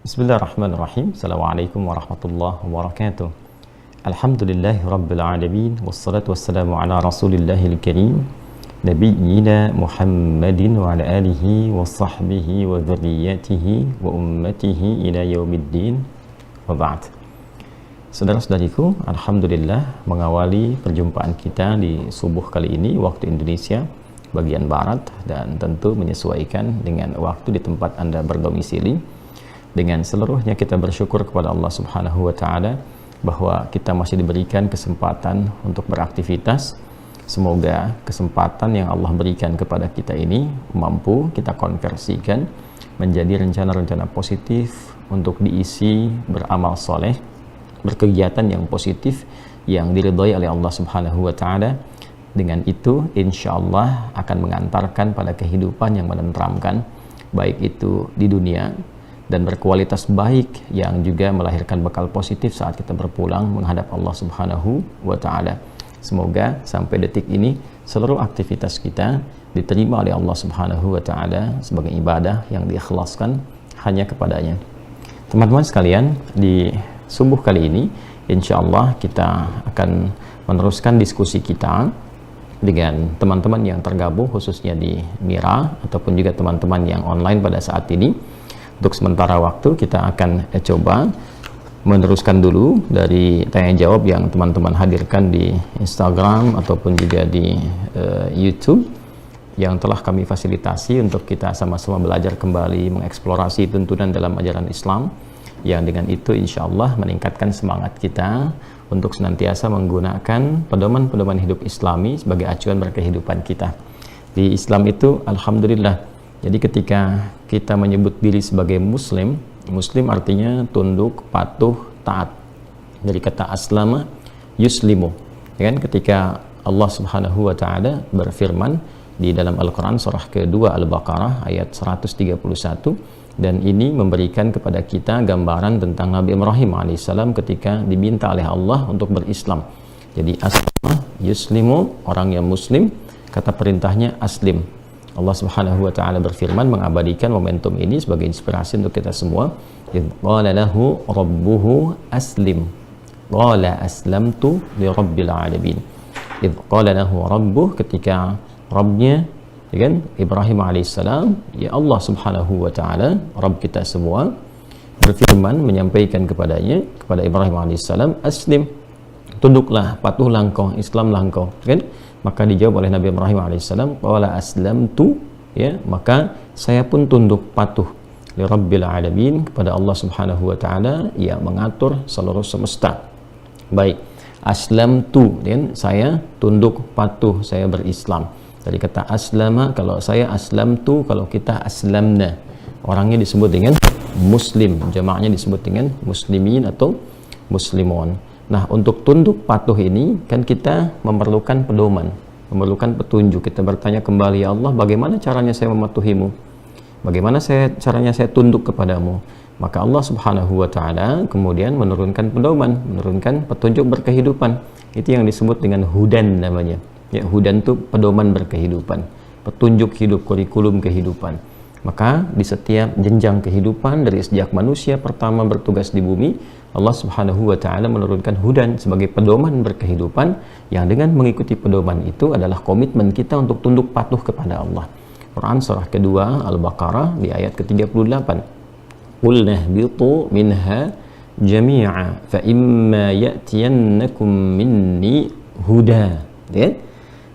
Bismillahirrahmanirrahim. Assalamualaikum warahmatullahi wabarakatuh. Alhamdulillahi rabbil alamin. Wassalatu wassalamu ala rasulillahil karim nabiyyina Muhammadin wa ala alihi wa sahbihi wa dhurriyyatihi wa ummatihi ila yaumiddin wa ba'd. Saudara-saudariku, Alhamdulillah mengawali perjumpaan kita di subuh kali ini waktu Indonesia bagian Barat, dan tentu menyesuaikan dengan waktu di tempat Anda berdomisili. Dengan seluruhnya kita bersyukur kepada Allah Subhanahu wa Ta'ala bahwa kita masih diberikan kesempatan untuk beraktivitas. Semoga kesempatan yang Allah berikan kepada kita ini mampu kita konversikan menjadi rencana-rencana positif untuk diisi beramal soleh, berkegiatan yang positif yang diridhai oleh Allah Subhanahu wa Ta'ala. Dengan itu insya Allah akan mengantarkan pada kehidupan yang menenteramkan, baik itu di dunia dan berkualitas baik, yang juga melahirkan bekal positif saat kita berpulang menghadap Allah Subhanahu wa Ta'ala. Semoga sampai detik ini seluruh aktivitas kita diterima oleh Allah Subhanahu wa Ta'ala sebagai ibadah yang diikhlaskan hanya kepadanya. Teman-teman sekalian, di subuh kali ini insya Allah kita akan meneruskan diskusi kita dengan teman-teman yang tergabung khususnya di Mira ataupun juga teman-teman yang online pada saat ini. Untuk sementara waktu kita akan coba meneruskan dulu dari tanya jawab yang teman-teman hadirkan di Instagram ataupun juga di YouTube yang telah kami fasilitasi untuk kita sama-sama belajar kembali mengeksplorasi tuntunan dalam ajaran Islam, yang dengan itu insya Allah meningkatkan semangat kita untuk senantiasa menggunakan pedoman-pedoman hidup Islami sebagai acuan berkehidupan kita. Di Islam itu alhamdulillah, jadi ketika kita menyebut diri sebagai Muslim, Muslim artinya tunduk, patuh, taat. Dari kata aslama yuslimu. Ya kan? Ketika Allah Subhanahu wa Ta'ala berfirman di dalam Al-Quran surah kedua Al-Baqarah ayat 131, dan ini memberikan kepada kita gambaran tentang Nabi Ibrahim alaihissalam ketika diminta oleh Allah untuk berislam. Jadi aslama yuslimu, orang yang Muslim, kata perintahnya aslim. Allah Subhanahu wa Ta'ala berfirman mengabadikan momentum ini sebagai inspirasi untuk kita semua. Idh qala lahu rabbuhu aslim qala aslamtu li rabbil alamin. Idh qala lahu rabbuh, ketika Rabbnya, ya kan, Ibrahim alaihissalam, ya Allah Subhanahu wa Ta'ala, Rabb kita semua, berfirman menyampaikan kepadanya, kepada Ibrahim alaihissalam, aslim, tunduklah, patuhlah engkau, Islamlah engkau, kan? Maka dijawab oleh Nabi Ibrahim alaihissalam, qala aslamtu, ya, maka saya pun tunduk patuh li rabbil alamin, kepada Allah Subhanahu wa Ta'ala yang mengatur seluruh semesta. Baik, aslamtu, dan saya tunduk patuh, saya berislam. Dari kata aslama, kalau saya aslamtu, kalau kita aslamna, orangnya disebut dengan muslim, jamaknya disebut dengan muslimin atau muslimun. Nah, untuk tunduk patuh ini kan kita memerlukan pedoman, memerlukan petunjuk. Kita bertanya kembali, ya Allah, bagaimana caranya saya mematuhimu? Bagaimana caranya saya tunduk kepadamu? Maka Allah Subhanahu wa Ta'ala kemudian menurunkan pedoman, menurunkan petunjuk berkehidupan. Itu yang disebut dengan hudan namanya. Ya, hudan itu pedoman berkehidupan, petunjuk hidup, kurikulum kehidupan. Maka di setiap jenjang kehidupan dari sejak manusia pertama bertugas di bumi, Allah Subhanahu wa Ta'ala menurunkan hudan sebagai pedoman berkehidupan, yang dengan mengikuti pedoman itu adalah komitmen kita untuk tunduk patuh kepada Allah. Quran surah kedua Al-Baqarah di ayat ke-38. Qul nahbitu minha jami'a fa imma ya'tiyannakum minni huda. Ya?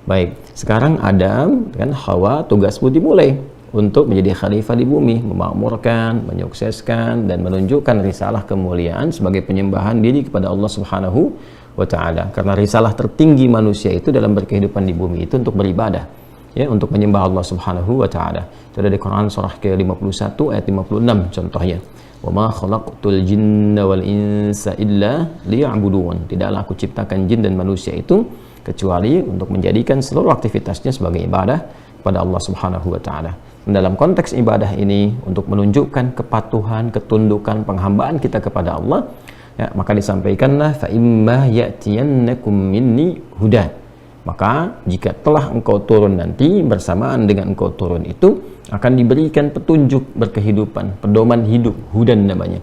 Baik, sekarang Adam dan Hawa tugasmu dimulai untuk menjadi khalifah di bumi, memakmurkan, menyukseskan, dan menunjukkan risalah kemuliaan sebagai penyembahan diri kepada Allah Subhanahu wa Ta'ala. Karena risalah tertinggi manusia itu dalam berkehidupan di bumi itu untuk beribadah, ya, untuk menyembah Allah Subhanahu wa Ta'ala. Itu ada di Quran surah ke-51 ayat 56 contohnya. Wa ma khalaqtul jinna wal insa illa liya'budun. Tidaklah aku ciptakan jin dan manusia itu kecuali untuk menjadikan seluruh aktivitasnya sebagai ibadah kepada Allah Subhanahu wa Ta'ala. Dalam konteks ibadah ini untuk menunjukkan kepatuhan, ketundukan, penghambaan kita kepada Allah, ya, maka disampaikanlah fa imma ya'tiyannakum minni huda. Maka jika telah engkau turun nanti, bersamaan dengan engkau turun itu akan diberikan petunjuk berkehidupan, pedoman hidup, hudan namanya.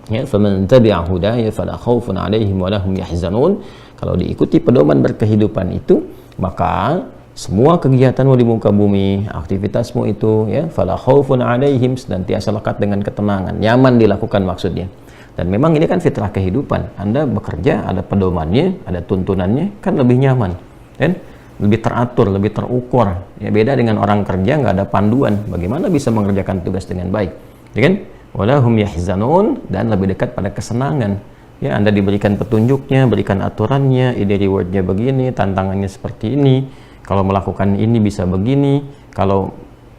Ya, faman tabi'a hudaya fala khaufun 'alaihim wa lahum yahzanun. Kalau diikuti pedoman berkehidupan itu, maka semua kegiatanmu di muka bumi, aktivitasmu itu, ya, fala khaufun 'alaihim, senantiasa lekat dengan ketenangan, nyaman dilakukan maksudnya. Dan memang ini kan fitrah kehidupan. Anda bekerja, ada pedomannya, ada tuntunannya, kan lebih nyaman, kan? Lebih teratur, lebih terukur. Ya, beda dengan orang kerja nggak ada panduan, bagaimana bisa mengerjakan tugas dengan baik, ya kan? Walahum yahzanun, dan lebih dekat pada kesenangan. Ya, Anda diberikan petunjuknya, berikan aturannya, ini rewardnya begini, tantangannya seperti ini, kalau melakukan ini bisa begini, kalau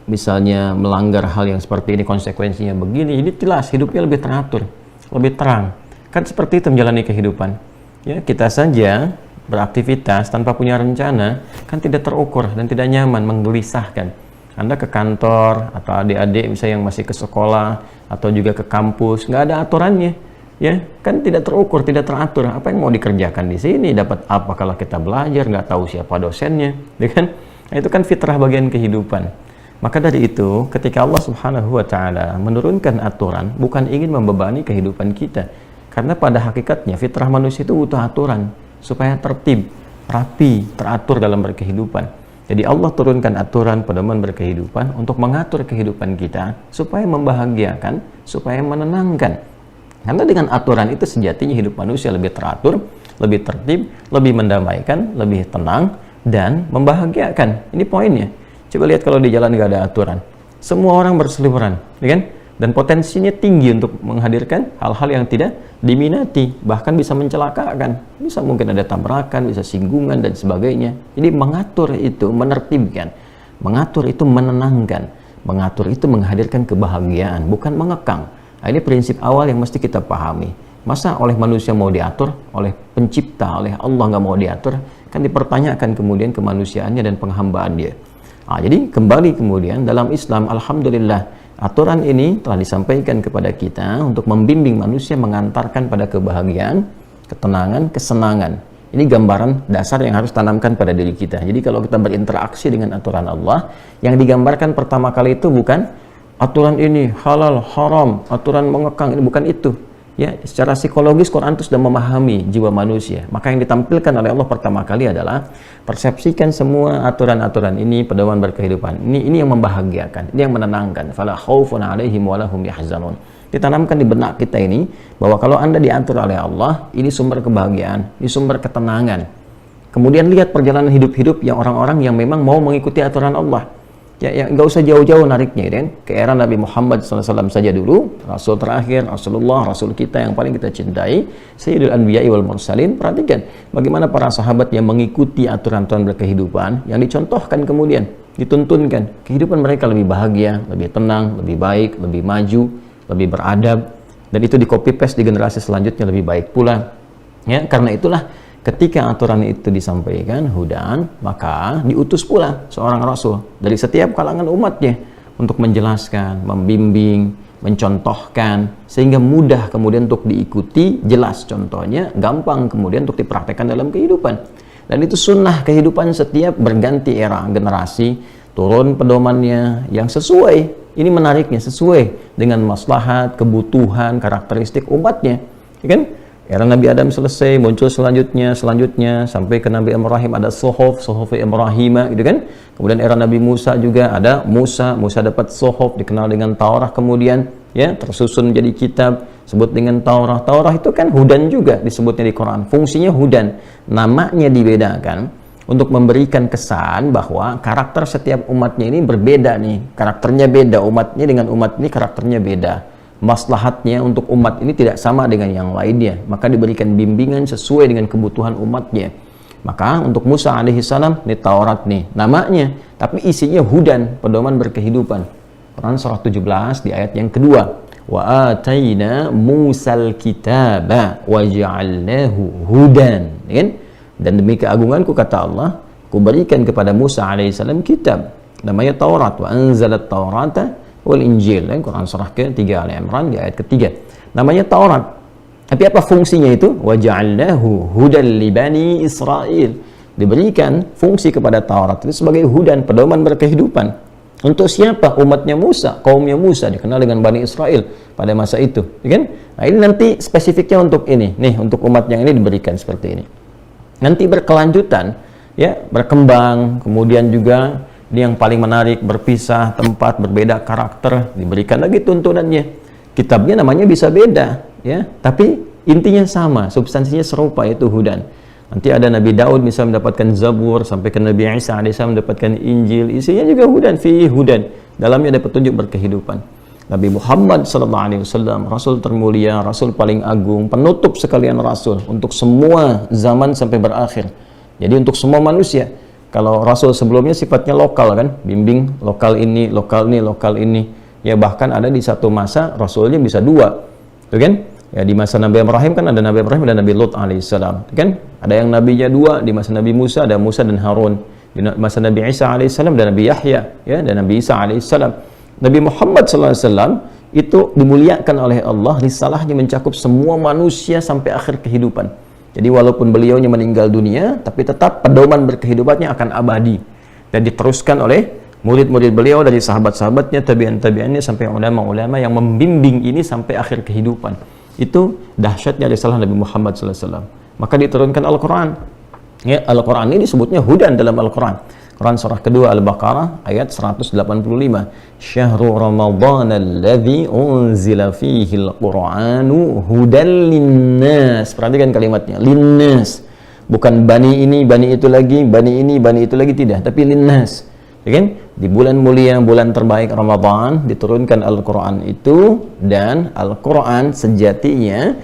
misalnya melanggar hal yang seperti ini konsekuensinya begini. Ini jelas, hidupnya lebih teratur, lebih terang. Kan seperti itu menjalani kehidupan. Ya, kita saja beraktivitas tanpa punya rencana kan tidak terukur dan tidak nyaman, menggelisahkan. Anda ke kantor atau adik-adik misalnya yang masih ke sekolah atau juga ke kampus, nggak ada aturannya, ya kan, tidak terukur, tidak teratur. Apa yang mau dikerjakan di sini, dapat apa kalau kita belajar, nggak tahu siapa dosennya, ya kan? Nah, itu kan fitrah bagian kehidupan. Maka dari itu, ketika Allah Subhanahu wa Ta'ala menurunkan aturan, bukan ingin membebani kehidupan kita, karena pada hakikatnya fitrah manusia itu butuh aturan supaya tertib, rapi, teratur dalam berkehidupan. Jadi Allah turunkan aturan pedoman berkehidupan untuk mengatur kehidupan kita supaya membahagiakan, supaya menenangkan. Karena dengan aturan itu sejatinya hidup manusia lebih teratur, lebih tertib, lebih mendamaikan, lebih tenang, dan membahagiakan. Ini poinnya. Coba lihat kalau di jalan nggak ada aturan, semua orang berseliweran, ya kan? Dan potensinya tinggi untuk menghadirkan hal-hal yang tidak diminati, bahkan bisa mencelakakan, bisa mungkin ada tabrakan, bisa singgungan dan sebagainya. Jadi mengatur itu menertibkan, mengatur itu menenangkan, mengatur itu menghadirkan kebahagiaan, bukan mengekang. Nah, ini prinsip awal yang mesti kita pahami. Masa oleh manusia mau diatur, oleh pencipta, oleh Allah nggak mau diatur, kan dipertanyakan kemudian kemanusiaannya dan penghambaan dia. Nah, jadi kembali kemudian dalam Islam, alhamdulillah, aturan ini telah disampaikan kepada kita untuk membimbing manusia, mengantarkan pada kebahagiaan, ketenangan, kesenangan. Ini gambaran dasar yang harus tanamkan pada diri kita. Jadi kalau kita berinteraksi dengan aturan Allah, yang digambarkan pertama kali itu bukan aturan ini halal, haram, aturan mengekang, ini bukan itu. Ya, secara psikologis Quran itu sudah memahami jiwa manusia. Maka yang ditampilkan oleh Allah pertama kali adalah persepsikan semua aturan-aturan ini, pedoman berkehidupan. Ini yang membahagiakan, ini yang menenangkan. Fala khaufun 'alaihim wa lahum yahzanun. Ditanamkan di benak kita ini bahwa kalau Anda diatur oleh Allah, ini sumber kebahagiaan, ini sumber ketenangan. Kemudian lihat perjalanan hidup-hidup yang orang-orang yang memang mau mengikuti aturan Allah. Ya, nggak usah jauh-jauh nariknya, kan? Ke era Nabi Muhammad SAW saja dulu, Rasul terakhir, Rasulullah, Rasul kita yang paling kita cintai, Sayyidul Anbiya'i wal Mursalin. Perhatikan bagaimana para sahabat yang mengikuti aturan-aturan berkehidupan, yang dicontohkan kemudian, dituntunkan. Kehidupan mereka lebih bahagia, lebih tenang, lebih baik, lebih maju, lebih beradab, dan itu di copy paste di generasi selanjutnya lebih baik pula. Ya, karena itulah ketika aturan itu disampaikan, hudan, maka diutus pula seorang Rasul dari setiap kalangan umatnya untuk menjelaskan, membimbing, mencontohkan, sehingga mudah kemudian untuk diikuti, jelas contohnya, gampang kemudian untuk dipraktekkan dalam kehidupan. Dan itu sunnah kehidupan setiap berganti era, generasi, turun pedomannya yang sesuai. Ini menariknya, sesuai dengan maslahat, kebutuhan, karakteristik umatnya, ya kan? Era Nabi Adam selesai, muncul selanjutnya, sampai ke Nabi Ibrahim ada Suhuf Ibrahimah, gitu kan? Kemudian era Nabi Musa juga ada Musa dapat Suhuf, dikenal dengan Taurah, kemudian ya tersusun menjadi kitab, sebut dengan Taurah. Taurah itu kan hudan juga disebutnya di Quran. Fungsinya hudan, namanya dibedakan untuk memberikan kesan bahwa karakter setiap umatnya ini berbeda nih, karakternya beda, umatnya dengan umat ini karakternya beda. Maslahatnya untuk umat ini tidak sama dengan yang lainnya, maka diberikan bimbingan sesuai dengan kebutuhan umatnya. Maka untuk Musa alaihissalam ini Taurat nih namanya, tapi isinya hudan, pedoman berkehidupan. Quran surah 17 di ayat yang kedua, wa ataina Musal kitaba wa ja'alnahu hudan, kan? Dan demi keagunganku, kata Allah, ku berikan kepada Musa alaihissalam kitab namanya Taurat, wa anzalat Taurata wal Injil, Quran surah ke-3 Al-Imran di ayat ketiga, namanya Taurat. Tapi apa fungsinya itu? Wa ja'alnahu hudan li bani Israil, diberikan fungsi kepada Taurat itu sebagai hudan, pedoman berkehidupan. Untuk siapa? Umatnya Musa, kaumnya Musa, dikenal dengan Bani Israel pada masa itu, kan? Nah, ini nanti spesifiknya untuk ini, nih untuk umat yang ini diberikan seperti ini. Nanti berkelanjutan, ya, berkembang, kemudian juga ini yang paling menarik, berpisah tempat, berbeda karakter, diberikan lagi tuntunannya. Kitabnya namanya bisa beda, ya, tapi intinya sama, substansinya serupa, yaitu hudan. Nanti ada Nabi Daud misalnya mendapatkan Zabur, sampai ke Nabi Isa alaihissalam mendapatkan Injil, isinya juga hudan, fi hudan, dalamnya ada petunjuk berkehidupan. Nabi Muhammad SAW, Rasul termulia, Rasul paling agung, penutup sekalian Rasul untuk semua zaman sampai berakhir. Jadi untuk semua manusia. Kalau Rasul sebelumnya sifatnya lokal kan, bimbing lokal ini, lokal ini, lokal ini. Ya bahkan ada di satu masa Rasulnya bisa dua, tuh kan? Ya di masa Nabi Ibrahim kan ada Nabi Ibrahim dan Nabi Lut alaihissalam, kan? Ada yang nabinya dua, di masa Nabi Musa ada Musa dan Harun, di masa Nabi Isa alaihissalam dan Nabi Yahya, ya, dan Nabi Isa alaihissalam. Nabi Muhammad SAW itu dimuliakan oleh Allah, risalahnya mencakup semua manusia sampai akhir kehidupan. Jadi walaupun beliaunya meninggal dunia, tapi tetap pedoman berkehidupannya akan abadi dan diteruskan oleh murid-murid beliau dari sahabat-sahabatnya, tabi'in-tabi'innya sampai ulama-ulama yang membimbing ini sampai akhir kehidupan. Itu dahsyatnya risalah Nabi Muhammad SAW. Maka diturunkan Al-Quran. Ya, Al-Quran ini disebutnya hudan dalam Al-Quran. Quran surah kedua Al-Baqarah ayat 185. Syahrul Ramadhan alladzi unzila fihi al-Qur'anu hudan linnas. Perhatikan kalimatnya, linnas. Bukan bani ini, bani itu lagi, bani ini, bani itu lagi, tidak, tapi linnas. Ya kan? Di bulan mulia, bulan terbaik Ramadan diturunkan Al-Quran itu, dan Al-Quran sejatinya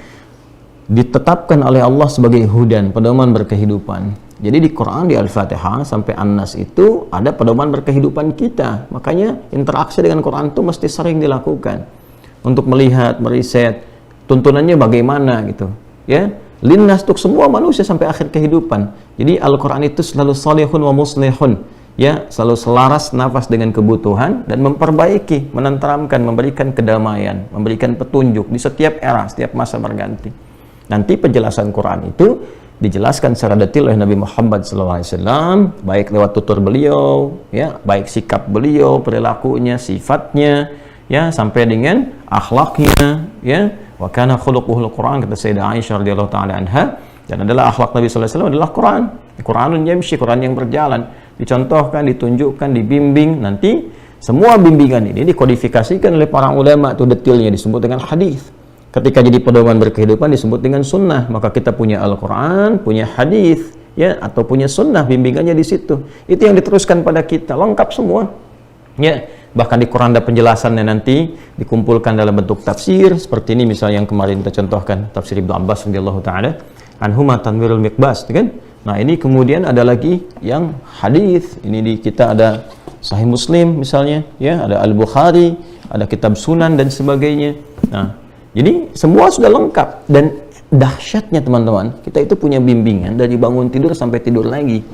ditetapkan oleh Allah sebagai hudan, pedoman berkehidupan. Jadi di Quran, di Al-Fatihah sampai An-Nas itu ada pedoman berkehidupan kita. Makanya interaksi dengan Quran itu mesti sering dilakukan untuk melihat, meriset tuntunannya bagaimana gitu, ya. Linnas untuk semua manusia sampai akhir kehidupan. Jadi Al-Quran itu selalu salihun wa muslihun, ya, selalu selaras nafas dengan kebutuhan dan memperbaiki, menenteramkan, memberikan kedamaian, memberikan petunjuk di setiap era, setiap masa berganti. Nanti penjelasan Quran itu dijelaskan secara detail oleh Nabi Muhammad SAW, baik lewat tutur beliau, ya, baik sikap beliau, perilakunya, sifatnya, ya, sampai dengan akhlaknya, ya. Wa kana khuluquhul Quran, kata Sayyidah Aisyah radhiyallahu taala anha, dan adalah akhlak Nabi SAW adalah Quran. Quranun yamshi, Quran yang berjalan, dicontohkan, ditunjukkan, dibimbing. Nanti semua bimbingan ini dikodifikasikan oleh para ulama, itu detailnya disebut dengan hadis. Ketika jadi pedoman berkehidupan disebut dengan sunnah. Maka kita punya Al-Quran, punya hadis, ya, atau punya sunnah, bimbingannya di situ. Itu yang diteruskan pada kita, lengkap semua, ya. Bahkan di Quran ada penjelasannya, nanti dikumpulkan dalam bentuk tafsir seperti ini, misalnya yang kemarin kita contohkan, tafsir Ibnu Abbas radhiyallahu taala anhuma, Tanwirul Miqbas, kan? Nah, ini kemudian ada lagi yang hadis. Ini di kita ada Sahih Muslim misalnya, ya, ada Al-Bukhari, ada kitab Sunan dan sebagainya. Nah, jadi semua sudah lengkap, dan dahsyatnya teman-teman, kita itu punya bimbingan dari bangun tidur sampai tidur lagi.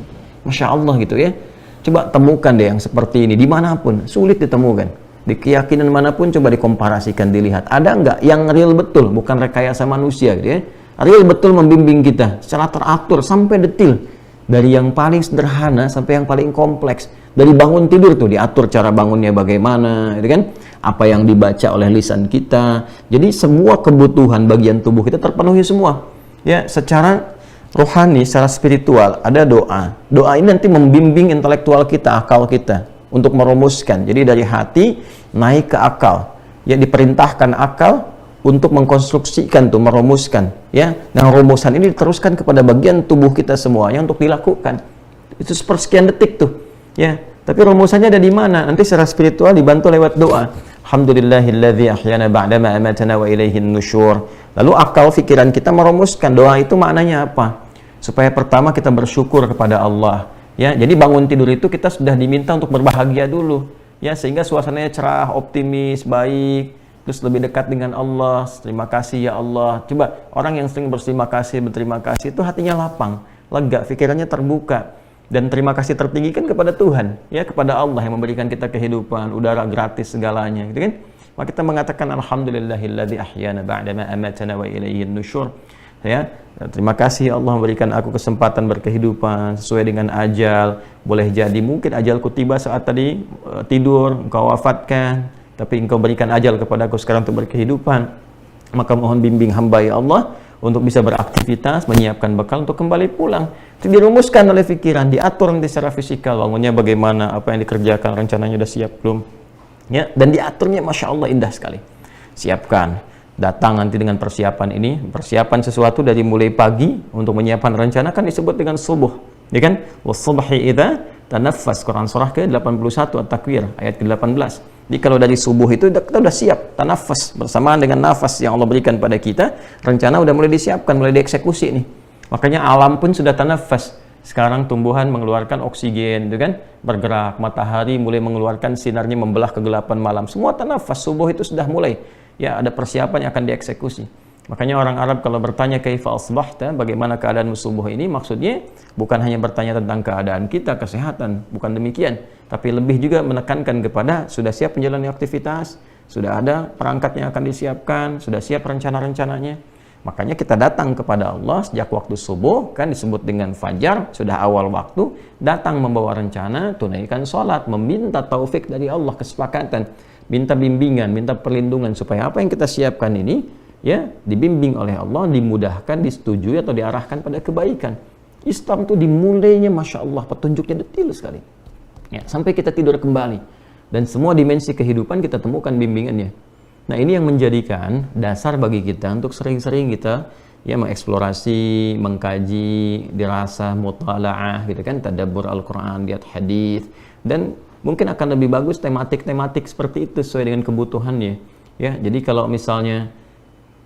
Masya Allah gitu ya. Coba temukan deh yang seperti ini dimanapun, sulit ditemukan. Di keyakinan manapun coba dikomparasikan, dilihat. Ada nggak yang real betul, bukan rekayasa manusia gitu ya. Real betul membimbing kita secara teratur sampai detil. Dari yang paling sederhana sampai yang paling kompleks. Dari bangun tidur tuh diatur cara bangunnya bagaimana, gitu kan? Apa yang dibaca oleh lisan kita. Jadi semua kebutuhan bagian tubuh kita terpenuhi semua. Ya, secara rohani, secara spiritual ada doa. Doa ini nanti membimbing intelektual kita, akal kita untuk merumuskan. Jadi dari hati naik ke akal. Ya, diperintahkan akal untuk mengkonstruksikan tuh, merumuskan, ya. Nah, rumusan ini diteruskan kepada bagian tubuh kita semuanya untuk dilakukan. Itu sepersekian detik tuh, ya. Tapi rumusannya ada di mana? Nanti secara spiritual dibantu lewat doa. Alhamdulillahilladzi ahyana ba'dama amatana wa ilaihin nusyur. Lalu akal pikiran kita merumuskan doa itu maknanya apa? Supaya pertama kita bersyukur kepada Allah, ya. Jadi bangun tidur itu kita sudah diminta untuk berbahagia dulu, ya, sehingga suasananya cerah, optimis, baik. Terus lebih dekat dengan Allah. Terima kasih ya Allah. Coba orang yang sering berterima kasih itu hatinya lapang, lega, pikirannya terbuka. Dan terima kasih tertinggi kan kepada Tuhan, ya, kepada Allah yang memberikan kita kehidupan, udara gratis segalanya, gitu kan? Maka kita mengatakan alhamdulillahilladzi ahyana ba'dama amatana wa ilaihin nusyur. ya. Terima kasih Allah memberikan aku kesempatan berkehidupan sesuai dengan ajal. Boleh jadi mungkin ajalku tiba saat tadi tidur, engkau wafatkan, tapi engkau berikan ajal kepadaku sekarang untuk berkehidupan. Maka mohon bimbing hamba ya Allah untuk bisa beraktivitas, menyiapkan bekal untuk kembali pulang. Itu dirumuskan oleh pikiran, diatur nanti secara fisikal, bangunnya bagaimana, apa yang dikerjakan, rencananya sudah siap belum, ya. Dan diaturnya Masya Allah indah sekali. Siapkan, datang nanti dengan persiapan ini, persiapan sesuatu dari mulai pagi untuk menyiapkan rencana kan disebut dengan subuh, ya kan? Was-subhi idza tanaffas, Quran surah ke-81 At-Takwir ayat ke-18. Jadi kalau dari subuh itu kita udah siap, tanafas bersamaan dengan nafas yang Allah berikan pada kita, rencana udah mulai disiapkan, mulai dieksekusi nih. Makanya alam pun sudah tanafas. Sekarang tumbuhan mengeluarkan oksigen, gitu kan? Bergerak, matahari mulai mengeluarkan sinarnya membelah kegelapan malam. Semua tanafas, subuh itu sudah mulai. Ya, ada persiapan yang akan dieksekusi. Makanya orang Arab kalau bertanya kaifa asbahta, bagaimana keadaanmu subuh ini, maksudnya bukan hanya bertanya tentang keadaan kita, kesehatan, bukan demikian, tapi lebih juga menekankan kepada sudah siap menjalani aktivitas, sudah ada perangkat yang akan disiapkan, sudah siap rencana-rencananya. Makanya kita datang kepada Allah sejak waktu subuh, kan disebut dengan fajar, sudah awal waktu, datang membawa rencana, tunaikan sholat, meminta taufik dari Allah, kesepakatan, minta bimbingan, minta perlindungan, supaya apa yang kita siapkan ini, ya, dibimbing oleh Allah, dimudahkan, disetujui atau diarahkan pada kebaikan. Islam itu dimulainya Masya Allah, petunjuknya detail sekali. Ya, sampai kita tidur kembali. Dan semua dimensi kehidupan kita temukan bimbingannya. Nah, ini yang menjadikan dasar bagi kita untuk sering-sering kita ya mengeksplorasi, mengkaji, dirasa, mutala'ah gitu kan, tadabbur Al-Quran, lihat hadis, dan mungkin akan lebih bagus tematik-tematik seperti itu sesuai dengan kebutuhannya. Ya, jadi kalau misalnya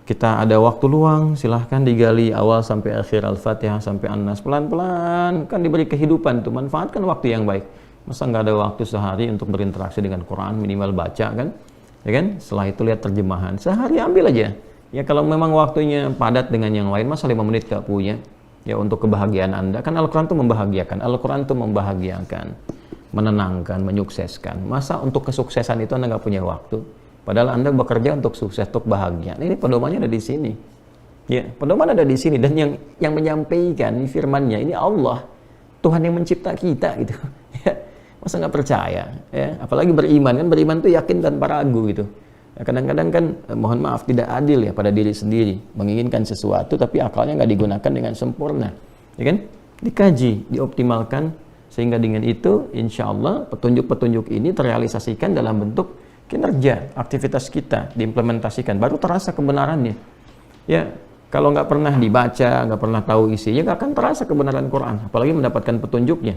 kita ada waktu luang, silahkan digali awal sampai akhir Al-Fatihah sampai An-Nas, pelan-pelan, kan diberi kehidupan tuh, manfaatkan waktu yang baik. Masa nggak ada waktu sehari untuk berinteraksi dengan Quran, minimal baca kan, ya kan? Setelah itu lihat terjemahan, sehari ambil aja. Ya kalau memang waktunya padat dengan yang lain, masa 5 menit nggak punya? Ya untuk kebahagiaan Anda, kan Al-Quran itu membahagiakan, Al-Quran itu membahagiakan, menenangkan, menyukseskan. Masa untuk kesuksesan itu Anda nggak punya waktu? Padahal Anda bekerja untuk sukses, untuk bahagia. Nah, ini pedomannya ada di sini. Ya, pedoman ada di sini, dan yang menyampaikan firman-Nya ini Allah, Tuhan yang mencipta kita gitu. Ya, masa nggak percaya? Ya, apalagi beriman, kan beriman itu yakin tanpa ragu gitu. Ya, kadang-kadang kan mohon maaf tidak adil ya pada diri sendiri, menginginkan sesuatu tapi akalnya nggak digunakan dengan sempurna. Ya kan? Dikaji, dioptimalkan, sehingga dengan itu insya Allah petunjuk-petunjuk ini terrealisasikan dalam bentuk kinerja, aktivitas kita diimplementasikan, baru terasa kebenarannya. Ya, kalau nggak pernah dibaca, nggak pernah tahu isinya, nggak akan terasa kebenaran Quran, apalagi mendapatkan petunjuknya.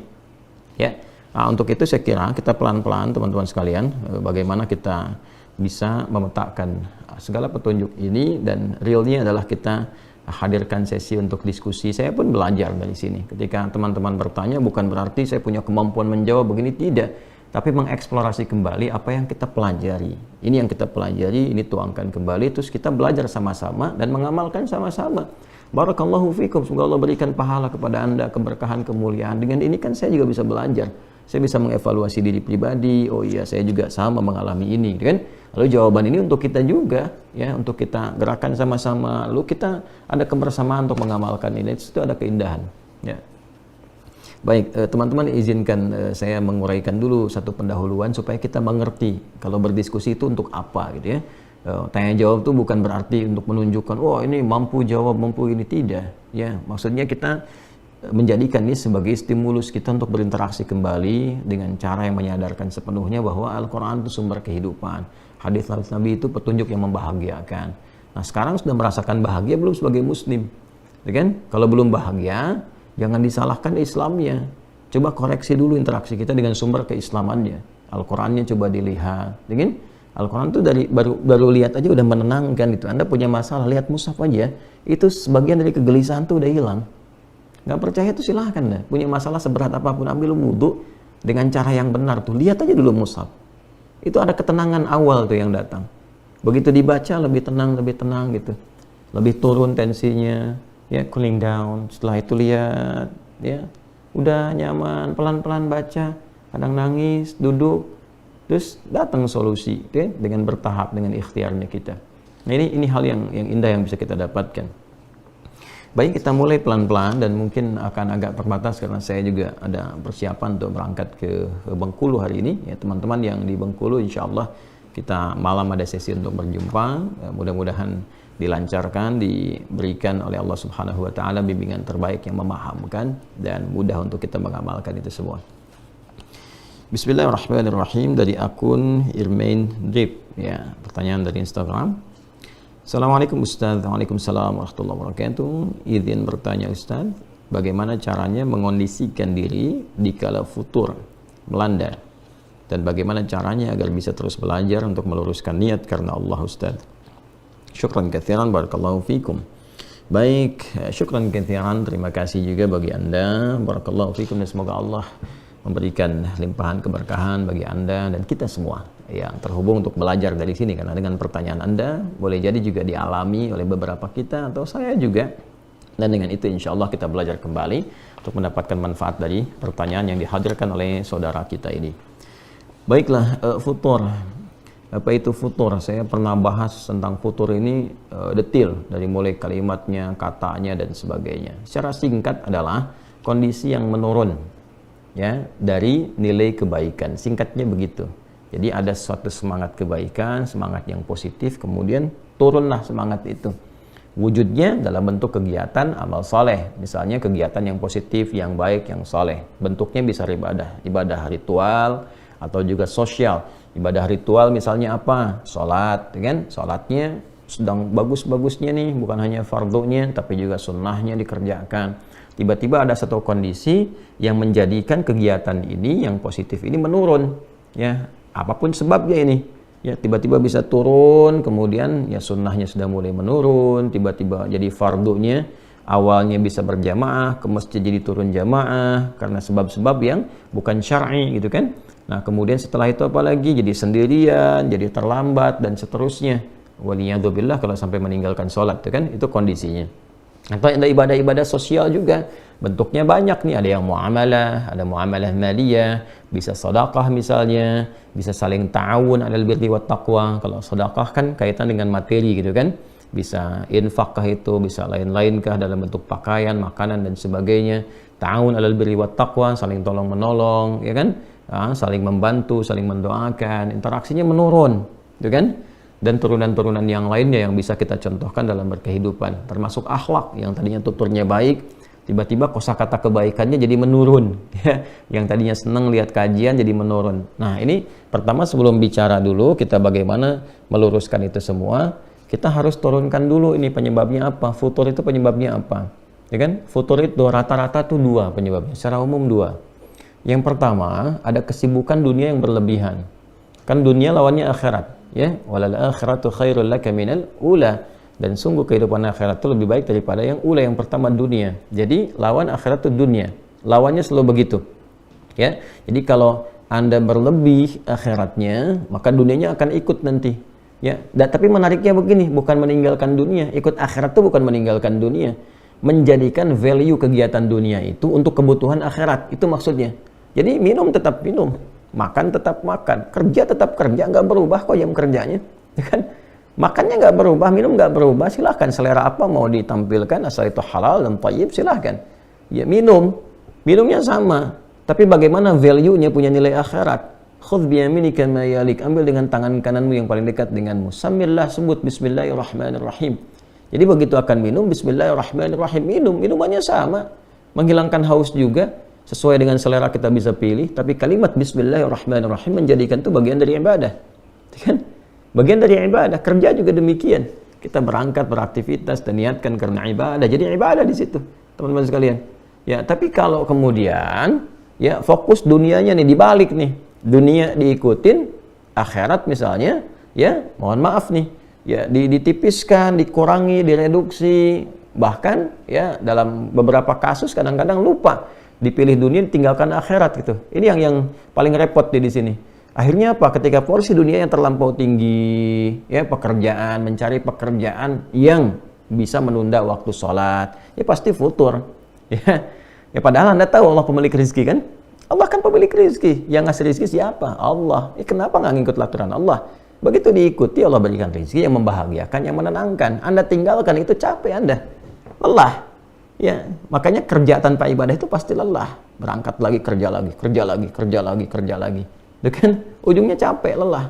Ya, nah, untuk itu saya kira kita pelan-pelan teman-teman sekalian, bagaimana kita bisa memetakan segala petunjuk ini, dan realnya adalah kita hadirkan sesi untuk diskusi. Saya pun belajar dari sini. Ketika teman-teman bertanya, bukan berarti saya punya kemampuan menjawab begini, tidak. Tapi mengeksplorasi kembali apa yang kita pelajari. Ini yang kita pelajari, ini tuangkan kembali, terus kita belajar sama-sama dan mengamalkan sama-sama. Barakallahu fikum, semoga Allah berikan pahala kepada Anda, keberkahan, kemuliaan. Dengan ini kan saya juga bisa belajar. Saya bisa mengevaluasi diri pribadi, oh iya saya juga sama mengalami ini, kan? Lalu jawaban ini untuk kita juga, ya, untuk kita gerakan sama-sama. Lalu kita ada kebersamaan untuk mengamalkan ini, itu ada keindahan, ya. Baik, teman-teman izinkan saya menguraikan dulu satu pendahuluan supaya kita mengerti kalau berdiskusi itu untuk apa gitu ya. Tanya jawab itu bukan berarti untuk menunjukkan oh ini mampu jawab, mampu ini, tidak. Ya, maksudnya kita menjadikan ini sebagai stimulus kita untuk berinteraksi kembali dengan cara yang menyadarkan sepenuhnya bahwa Al-Quran itu sumber kehidupan. Hadis Nabi itu petunjuk yang membahagiakan. Nah, sekarang sudah merasakan bahagia belum sebagai muslim? Ya kan? Kalau belum bahagia, jangan disalahkan Islamnya. Coba koreksi dulu interaksi kita dengan sumber keislamannya. Al-Qurannya coba dilihat. Dengan Al-Quran itu dari baru lihat aja udah menenangkan itu. Anda punya masalah, lihat mushaf aja. Itu sebagian dari kegelisahan tuh udah hilang. Nggak percaya tuh silahkan dah. Punya masalah seberat apapun, ambil wudhu dengan cara yang benar tuh. Lihat aja dulu mushaf. Itu ada ketenangan awal tuh yang datang. Begitu dibaca lebih tenang gitu. Lebih turun tensinya. Ya, cooling down. Setelah itu lihat, ya, udah nyaman, pelan-pelan baca, kadang nangis, duduk, terus datang solusi, ya, dengan bertahap, dengan ikhtiarnya kita. Nah, ini hal yang indah yang bisa kita dapatkan. Baik, kita mulai pelan-pelan dan mungkin akan agak terbatas karena saya juga ada persiapan untuk berangkat ke Bengkulu hari ini. Ya, teman-teman yang di Bengkulu insya Allah kita malam ada sesi untuk berjumpa. Mudah-mudahan dilancarkan, diberikan oleh Allah Subhanahu wa taala bimbingan terbaik yang memahamkan dan mudah untuk kita mengamalkan itu semua. Bismillahirrahmanirrahim, dari akun Irmain Drip, ya, pertanyaan dari Instagram. Assalamualaikum Ustaz. Waalaikumsalam warahmatullahi wabarakatuh. Izin bertanya Ustaz, bagaimana caranya mengondisikan diri dikala futur melanda, dan bagaimana caranya agar bisa terus belajar untuk meluruskan niat karena Allah Ustaz. Syukran katsiran, barakallahu fikum. Baik, syukran katsiran, terima kasih juga bagi Anda, barakallahu fikum, dan semoga Allah memberikan limpahan keberkahan bagi Anda dan kita semua yang terhubung untuk belajar dari sini, karena dengan pertanyaan Anda boleh jadi juga dialami oleh beberapa kita atau saya juga, dan dengan itu insya Allah kita belajar kembali untuk mendapatkan manfaat dari pertanyaan yang dihadirkan oleh saudara kita ini. Baiklah, futur. Apa itu futur? Saya pernah bahas tentang futur ini detail, dari mulai kalimatnya, katanya, dan sebagainya. Secara singkat adalah kondisi yang menurun, ya, dari nilai kebaikan. Singkatnya begitu. Jadi ada suatu semangat kebaikan, semangat yang positif, kemudian turunlah semangat itu. Wujudnya dalam bentuk kegiatan amal soleh, misalnya kegiatan yang positif, yang baik, yang soleh. Bentuknya bisa ibadah ritual atau juga sosial. Ibadah ritual misalnya apa? Sholat, kan? Sholatnya sedang bagus-bagusnya nih, bukan hanya fardunya, tapi juga sunnahnya dikerjakan. Tiba-tiba ada satu kondisi yang menjadikan kegiatan ini yang positif ini menurun, ya, apapun sebabnya ini, ya, tiba-tiba bisa turun, kemudian ya sunnahnya sudah mulai menurun, tiba-tiba jadi fardunya awalnya bisa berjamaah, ke masjid jadi turun jamaah karena sebab-sebab yang bukan syar'i gitu kan. Nah, kemudian setelah itu apalagi jadi sendirian, jadi terlambat dan seterusnya. Waliyadzubillah kalau sampai meninggalkan sholat itu kan, itu kondisinya. Atau ada ibadah-ibadah sosial juga, bentuknya banyak nih, ada yang muamalah, ada muamalah maliyah, bisa sedekah misalnya, bisa saling ta'awun 'alal birri wat taqwa. Kalau sedekah kan kaitan dengan materi gitu kan, bisa infakah itu, bisa lain-lainkah dalam bentuk pakaian, makanan dan sebagainya. Ta'awun 'alal birri wat taqwa, saling tolong menolong, ya kan, saling membantu, saling mendoakan, interaksinya menurun, gitu kan. Dan turunan-turunan yang lainnya yang bisa kita contohkan dalam berkehidupan, termasuk akhlak yang tadinya tuturnya baik, tiba-tiba kosakata kebaikannya jadi menurun, ya. Yang tadinya senang lihat kajian jadi menurun. Nah, ini pertama sebelum bicara dulu kita bagaimana meluruskan itu semua, kita harus turunkan dulu ini penyebabnya apa, futur itu penyebabnya apa, ya kan? Futur itu rata-rata tuh dua penyebabnya, secara umum dua. Yang pertama, ada kesibukan dunia yang berlebihan. Kan dunia lawannya akhirat. Ya, walal akhiratu khairul laka minal ula, dan sungguh kehidupan akhirat itu lebih baik daripada yang ula, yang pertama dunia. Jadi lawan akhirat itu dunia, lawannya selalu begitu, ya. Jadi kalau Anda berlebih akhiratnya, maka dunianya akan ikut nanti, ya. Tapi menariknya begini, bukan meninggalkan dunia, ikut akhirat itu bukan meninggalkan dunia, menjadikan value kegiatan dunia itu untuk kebutuhan akhirat, itu maksudnya. Jadi minum tetap minum, makan tetap makan, kerja tetap kerja, nggak berubah kok jam kerjanya, kan? Makannya nggak berubah, minum nggak berubah, silahkan selera apa mau ditampilkan, asal itu halal dan thayyib, silahkan. Ya, minumnya sama, tapi bagaimana value-nya punya nilai akhirat. Khudh biyaminika ma yalik, ambil dengan tangan kananmu yang paling dekat denganmu. Samillah, sebut bismillahirrahmanirrahim. Jadi begitu akan minum, bismillahirrahmanirrahim, minumannya sama, menghilangkan haus juga. Sesuai dengan selera kita bisa pilih, tapi kalimat bismillahirrahmanirrahim menjadikan itu bagian dari ibadah, kan? Bagian dari ibadah. Kerja juga demikian, kita berangkat beraktivitas dan niatkan karena ibadah, jadi ibadah di situ, teman-teman sekalian. Ya, tapi kalau kemudian ya fokus dunianya nih dibalik nih, dunia diikutin, akhirat misalnya, ya mohon maaf nih, ya ditipiskan, dikurangi, direduksi, bahkan ya dalam beberapa kasus kadang-kadang lupa. Dipilih dunia, tinggalkan akhirat gitu. Ini yang paling repot di sini. Akhirnya apa? Ketika porsi dunia yang terlampau tinggi, ya pekerjaan, mencari pekerjaan yang bisa menunda waktu sholat, ya pasti futur. Ya padahal Anda tahu Allah pemilik rezeki kan? Allah kan pemilik rezeki. Yang ngasih rezeki siapa? Allah. Kenapa nggak ngikut aturan Allah? Begitu diikuti, Allah berikan rezeki yang membahagiakan, yang menenangkan. Anda tinggalkan, itu capek Anda. Lelah. Ya, makanya kerja tanpa ibadah itu pasti lelah. Berangkat lagi, kerja lagi, kerja lagi, kerja lagi, kerja lagi. Itu kan ujungnya capek, lelah.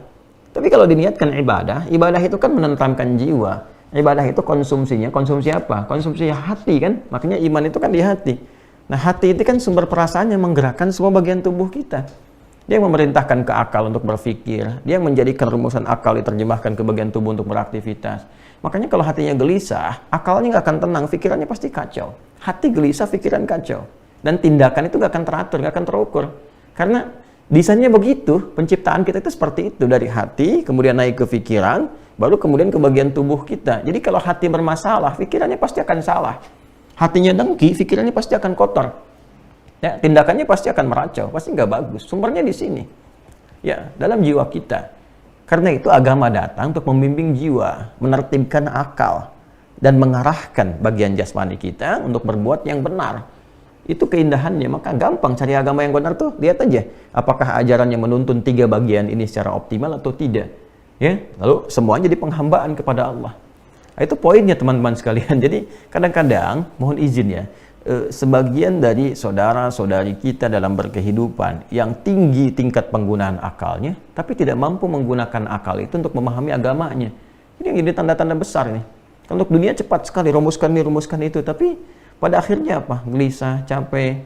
Tapi kalau diniatkan ibadah, ibadah itu kan menenteramkan jiwa. Ibadah itu konsumsinya, konsumsi apa? Konsumsi hati kan? Makanya iman itu kan di hati. Nah, hati itu kan sumber perasaan yang menggerakkan semua bagian tubuh kita. Dia yang memerintahkan ke akal untuk berpikir. Dia yang menjadikan rumusan akal diterjemahkan ke bagian tubuh untuk beraktivitas. Makanya kalau hatinya gelisah, akalnya nggak akan tenang, pikirannya pasti kacau. Hati gelisah, pikiran kacau. Dan tindakan itu nggak akan teratur, nggak akan terukur. Karena desainnya begitu, penciptaan kita itu seperti itu. Dari hati, kemudian naik ke pikiran, baru kemudian ke bagian tubuh kita. Jadi kalau hati bermasalah, pikirannya pasti akan salah. Hatinya dengki, pikirannya pasti akan kotor. Ya, tindakannya pasti akan meracau, pasti nggak bagus. Sumbernya di sini. Ya, dalam jiwa kita. Karena itu agama datang untuk membimbing jiwa, menertibkan akal, dan mengarahkan bagian jasmani kita untuk berbuat yang benar. Itu keindahannya, maka gampang cari agama yang benar tuh. Lihat aja, apakah ajarannya menuntun 3 bagian ini secara optimal atau tidak. Ya, lalu semuanya jadi penghambaan kepada Allah. Nah, itu poinnya teman-teman sekalian. Jadi kadang-kadang, mohon izin ya, sebagian dari saudara-saudari kita dalam berkehidupan yang tinggi tingkat penggunaan akalnya, tapi tidak mampu menggunakan akal itu untuk memahami agamanya. Ini yang jadi tanda-tanda besar nih. Untuk dunia cepat sekali, rumuskan ini, rumuskan itu, tapi pada akhirnya apa? Gelisah, capek.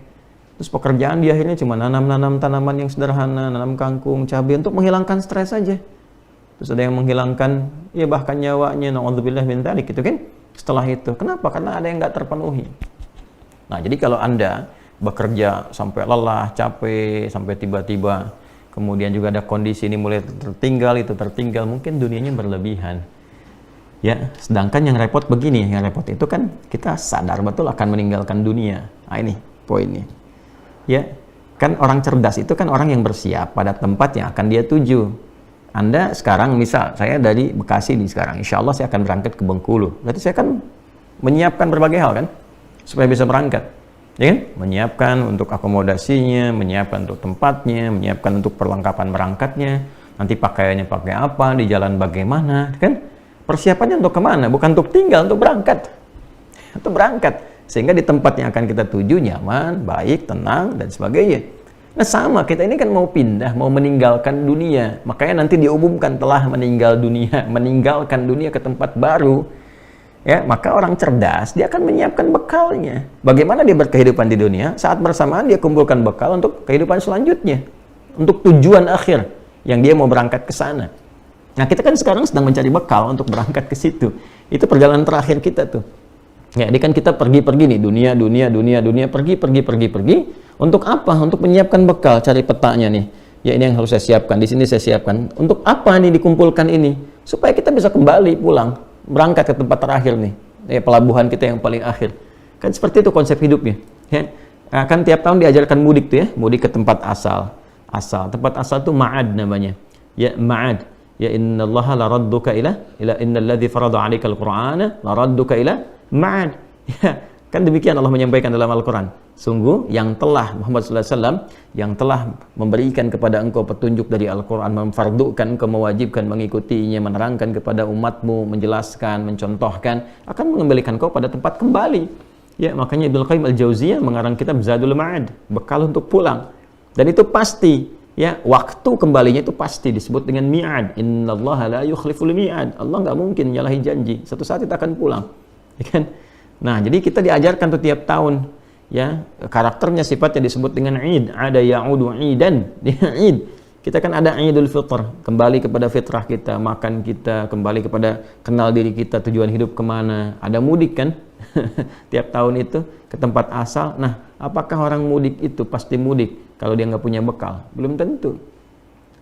Terus pekerjaan di akhirnya cuma nanam-nanam tanaman yang sederhana, nanam kangkung, cabai untuk menghilangkan stres saja. Terus ada yang menghilangkan, ya bahkan nyawanya, na'udzubillah min dzalik, gitu kan? Setelah itu, kenapa? Karena ada yang nggak terpenuhi. Nah, jadi kalau Anda bekerja sampai lelah, capek, sampai tiba-tiba kemudian juga ada kondisi ini mulai tertinggal, itu tertinggal, mungkin dunianya berlebihan. Ya, sedangkan yang repot begini, yang repot itu kan kita sadar betul akan meninggalkan dunia. Nah, ini poinnya. Ya, kan orang cerdas itu kan orang yang bersiap pada tempat yang akan dia tuju. Anda sekarang, misal saya dari Bekasi nih sekarang, insya Allah saya akan berangkat ke Bengkulu. Berarti saya kan menyiapkan berbagai hal kan? Supaya bisa berangkat, ya kan? Menyiapkan untuk akomodasinya, menyiapkan untuk tempatnya, menyiapkan untuk perlengkapan berangkatnya, nanti pakaiannya pakai apa, di jalan bagaimana, kan? Persiapannya untuk kemana? Bukan untuk tinggal, untuk berangkat. Untuk berangkat. Sehingga di tempat yang akan kita tuju nyaman, baik, tenang, dan sebagainya. Nah sama, kita ini kan mau pindah, mau meninggalkan dunia. Makanya nanti diumumkan telah meninggal dunia, meninggalkan dunia ke tempat baru. Ya, maka orang cerdas, dia akan menyiapkan bekalnya. Bagaimana dia berkehidupan di dunia, saat bersamaan dia kumpulkan bekal untuk kehidupan selanjutnya. Untuk tujuan akhir, yang dia mau berangkat ke sana. Nah, kita kan sekarang sedang mencari bekal untuk berangkat ke situ. Itu perjalanan terakhir kita tuh. Ya, ini kan kita pergi-pergi nih, dunia, pergi. Untuk apa? Untuk menyiapkan bekal, cari petanya nih. Ya, ini yang harus saya siapkan, di sini saya siapkan. Untuk apa nih dikumpulkan ini? Supaya kita bisa kembali pulang. Berangkat ke tempat terakhir nih, ya, pelabuhan kita yang paling akhir. Kan seperti itu konsep hidupnya. Ya. Kan tiap tahun diajarkan mudik tuh ya, mudik ke tempat asal. Tempat asal itu ma'ad namanya. Ya, ma'ad. Ya, innallaha laradduka ila innalladzi farada 'alaikal qur'ana laradduka ila ma'ad. Ya, kan demikian Allah menyampaikan dalam Al-Qur'an. Sungguh yang telah Muhammad sallallahu alaihi wasallam yang telah memberikan kepada engkau petunjuk dari Al-Qur'an, memfardukan, engkau mewajibkan mengikutinya, menerangkan kepada umatmu, menjelaskan, mencontohkan, akan mengembalikan kau pada tempat kembali. Ya, makanya Ibnu Qayyim Al-Jauziyah mengarang kitab Zadul Ma'ad, bekal untuk pulang. Dan itu pasti, ya, waktu kembalinya itu pasti disebut dengan mi'ad. Innallaha la yukhliful mi'ad. Allah nggak mungkin menyalahi janji. Satu saat kita akan pulang. Ya kan? Nah, jadi kita diajarkan tuh tiap tahun, ya, karakternya sifatnya disebut dengan id, ada ya'udu idan, id. Kita kan ada Idul Fitr, kembali kepada fitrah kita, makan kita, kembali kepada kenal diri kita, tujuan hidup kemana. Ada mudik kan, tiap tahun itu ke tempat asal. Nah, apakah orang mudik itu pasti mudik kalau dia nggak punya bekal? Belum tentu.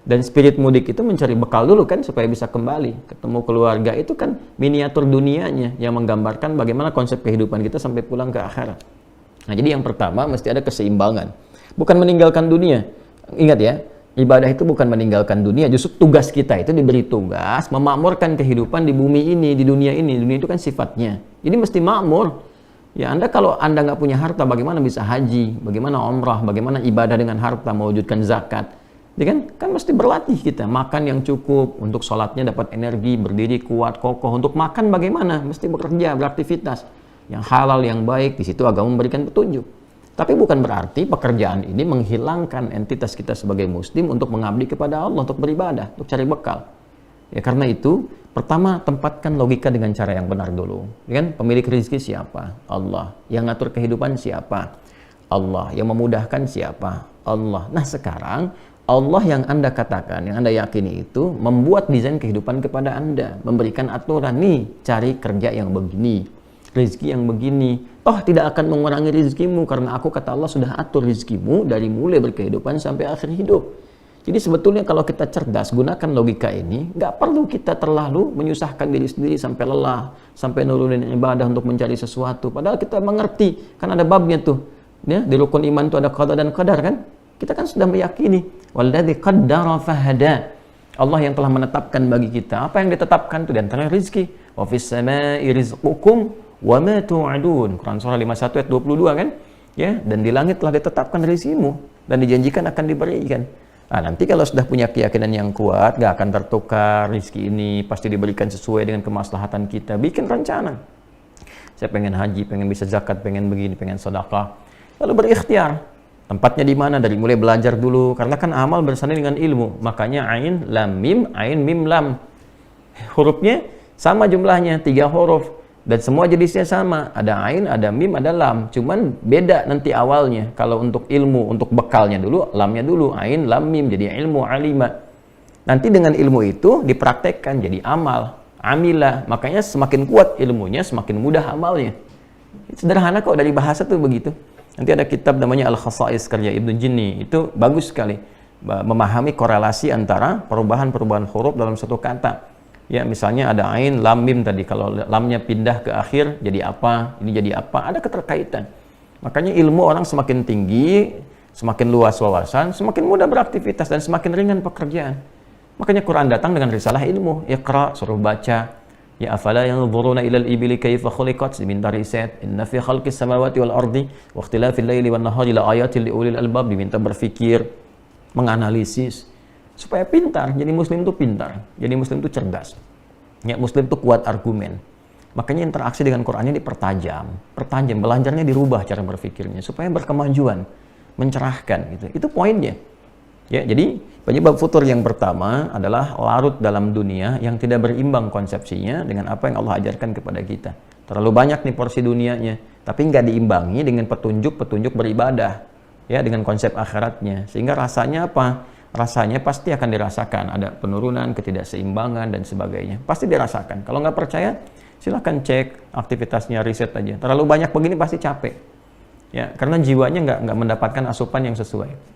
Dan spirit mudik itu mencari bekal dulu kan supaya bisa kembali ketemu keluarga. Itu kan miniatur dunianya yang menggambarkan bagaimana konsep kehidupan kita sampai pulang ke akhirat. Nah, jadi yang pertama mesti ada keseimbangan, bukan meninggalkan dunia. Ingat ya, ibadah itu bukan meninggalkan dunia. Justru tugas kita itu diberi tugas memakmurkan kehidupan di bumi ini, di dunia ini. Dunia itu kan sifatnya, jadi mesti makmur. Ya, kalau Anda nggak punya harta, bagaimana bisa haji, bagaimana umrah, bagaimana ibadah dengan harta, mewujudkan zakat. Ya kan mesti berlatih kita, makan yang cukup, untuk sholatnya dapat energi, berdiri kuat, kokoh. Untuk makan bagaimana? Mesti bekerja, beraktivitas. yang halal, yang baik. Di situ agama memberikan petunjuk. Tapi bukan berarti pekerjaan ini menghilangkan entitas kita sebagai muslim untuk mengabdi kepada Allah, untuk beribadah, untuk cari bekal. Ya, karena itu, pertama tempatkan logika dengan cara yang benar dulu. Kan? Pemilik rezeki siapa? Allah. Yang ngatur kehidupan siapa? Allah. Yang memudahkan siapa? Allah. Nah sekarang Allah yang Anda katakan, yang Anda yakini itu membuat desain kehidupan kepada Anda, memberikan aturan, nih cari kerja yang begini, rezeki yang begini. Toh tidak akan mengurangi rezekimu karena aku, kata Allah, sudah atur rezekimu dari mulai berkehidupan sampai akhir hidup. Jadi sebetulnya kalau kita cerdas gunakan logika ini, nggak perlu kita terlalu menyusahkan diri sendiri sampai lelah, sampai nurunin ibadah untuk mencari sesuatu. Padahal kita mengerti, kan ada babnya tuh. Ya, di rukun iman itu ada qada dan qadar kan? Kita kan sudah meyakini walladzi qaddara fahada. Allah yang telah menetapkan bagi kita. Apa yang ditetapkan itu di antara rezeki. Wa fis samaa'i rizqukum wa ma tu'adun. Quran surah 51 ayat 22 kan? Ya, dan di langit telah ditetapkan rezekimu dan dijanjikan akan diberikan. Nah, nanti kalau sudah punya keyakinan yang kuat, gak akan tertukar rezeki ini, pasti diberikan sesuai dengan kemaslahatan kita. Bikin rencana. Saya pengen haji, pengen bisa zakat, pengen begini, pengen sedekah. Lalu berikhtiar. Tempatnya di mana? Dari mulai belajar dulu, karena kan amal bersanding dengan ilmu. Makanya ain lam mim lam. Hurufnya sama jumlahnya, 3 huruf dan semua jenisnya sama. Ada ain, ada mim, ada lam. Cuman beda nanti awalnya. Kalau untuk ilmu, untuk bekalnya dulu, lamnya dulu, ain lam mim jadi ilmu alima. Nanti dengan ilmu itu dipraktekkan jadi amal, amila. Makanya semakin kuat ilmunya, semakin mudah amalnya. Sederhana kok, dari bahasa tuh begitu. Nanti ada kitab namanya Al-Khasa'is karya Ibnu Jinni. Itu bagus sekali memahami korelasi antara perubahan-perubahan huruf dalam satu kata. Ya, misalnya ada ain, lam, mim tadi. Kalau lamnya pindah ke akhir jadi apa? Ini jadi apa? Ada keterkaitan. Makanya ilmu orang semakin tinggi, semakin luas wawasan, semakin mudah beraktivitas dan semakin ringan pekerjaan. Makanya Quran datang dengan risalah ilmu. Iqra, suruh baca. Ya afala yanzuruna ilal ibili kaifa khuliqat, diminta riset. Inna fi khalqis samawati wal ardi wa ikhtilafil laili wan nahari la ayatil liulil albab, diminta berpikir, menganalisis supaya pintar. Jadi muslim itu pintar, jadi muslim itu cerdas. Ya, muslim itu kuat argumen. Makanya interaksi dengan Qur'annya dipertajam, belajarnya dirubah cara berpikirnya supaya berkemajuan, mencerahkan gitu. Itu poinnya. Ya, jadi penyebab futur yang pertama adalah larut dalam dunia yang tidak berimbang konsepsinya dengan apa yang Allah ajarkan kepada kita. Terlalu banyak nih porsi dunianya, tapi nggak diimbangi dengan petunjuk-petunjuk beribadah, ya, dengan konsep akhiratnya. Sehingga rasanya apa? Rasanya pasti akan dirasakan, ada penurunan, ketidakseimbangan dan sebagainya. Pasti dirasakan. Kalau nggak percaya, silahkan cek aktivitasnya, riset aja. Terlalu banyak begini pasti capek. Ya, karena jiwanya nggak mendapatkan asupan yang sesuai.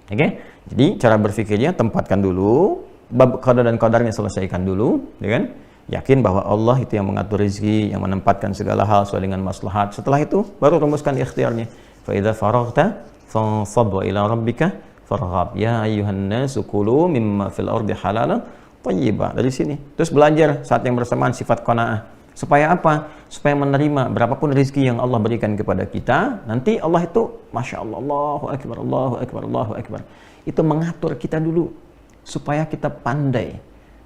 Oke, jadi cara berpikirnya tempatkan dulu, bab qada dan qadarnya selesaikan dulu, ya kan? Yakin bahwa Allah itu yang mengatur rezeki, yang menempatkan segala hal sesuai dengan maslahat. Setelah itu baru rumuskan ikhtiarnya. Fa idza faraghta fansab ila rabbika farghab. Ya ayyuhan nasu kulu mimma fil ardi halalan thayyiba. Dari sini. Terus belajar saat yang bersamaan sifat qanaah. Supaya apa? Supaya menerima berapapun rezeki yang Allah berikan kepada kita. Nanti Allah itu, Masya Allah, Allahu Akbar, Allahu Akbar, Allahu Akbar. Itu mengatur kita dulu. Supaya kita pandai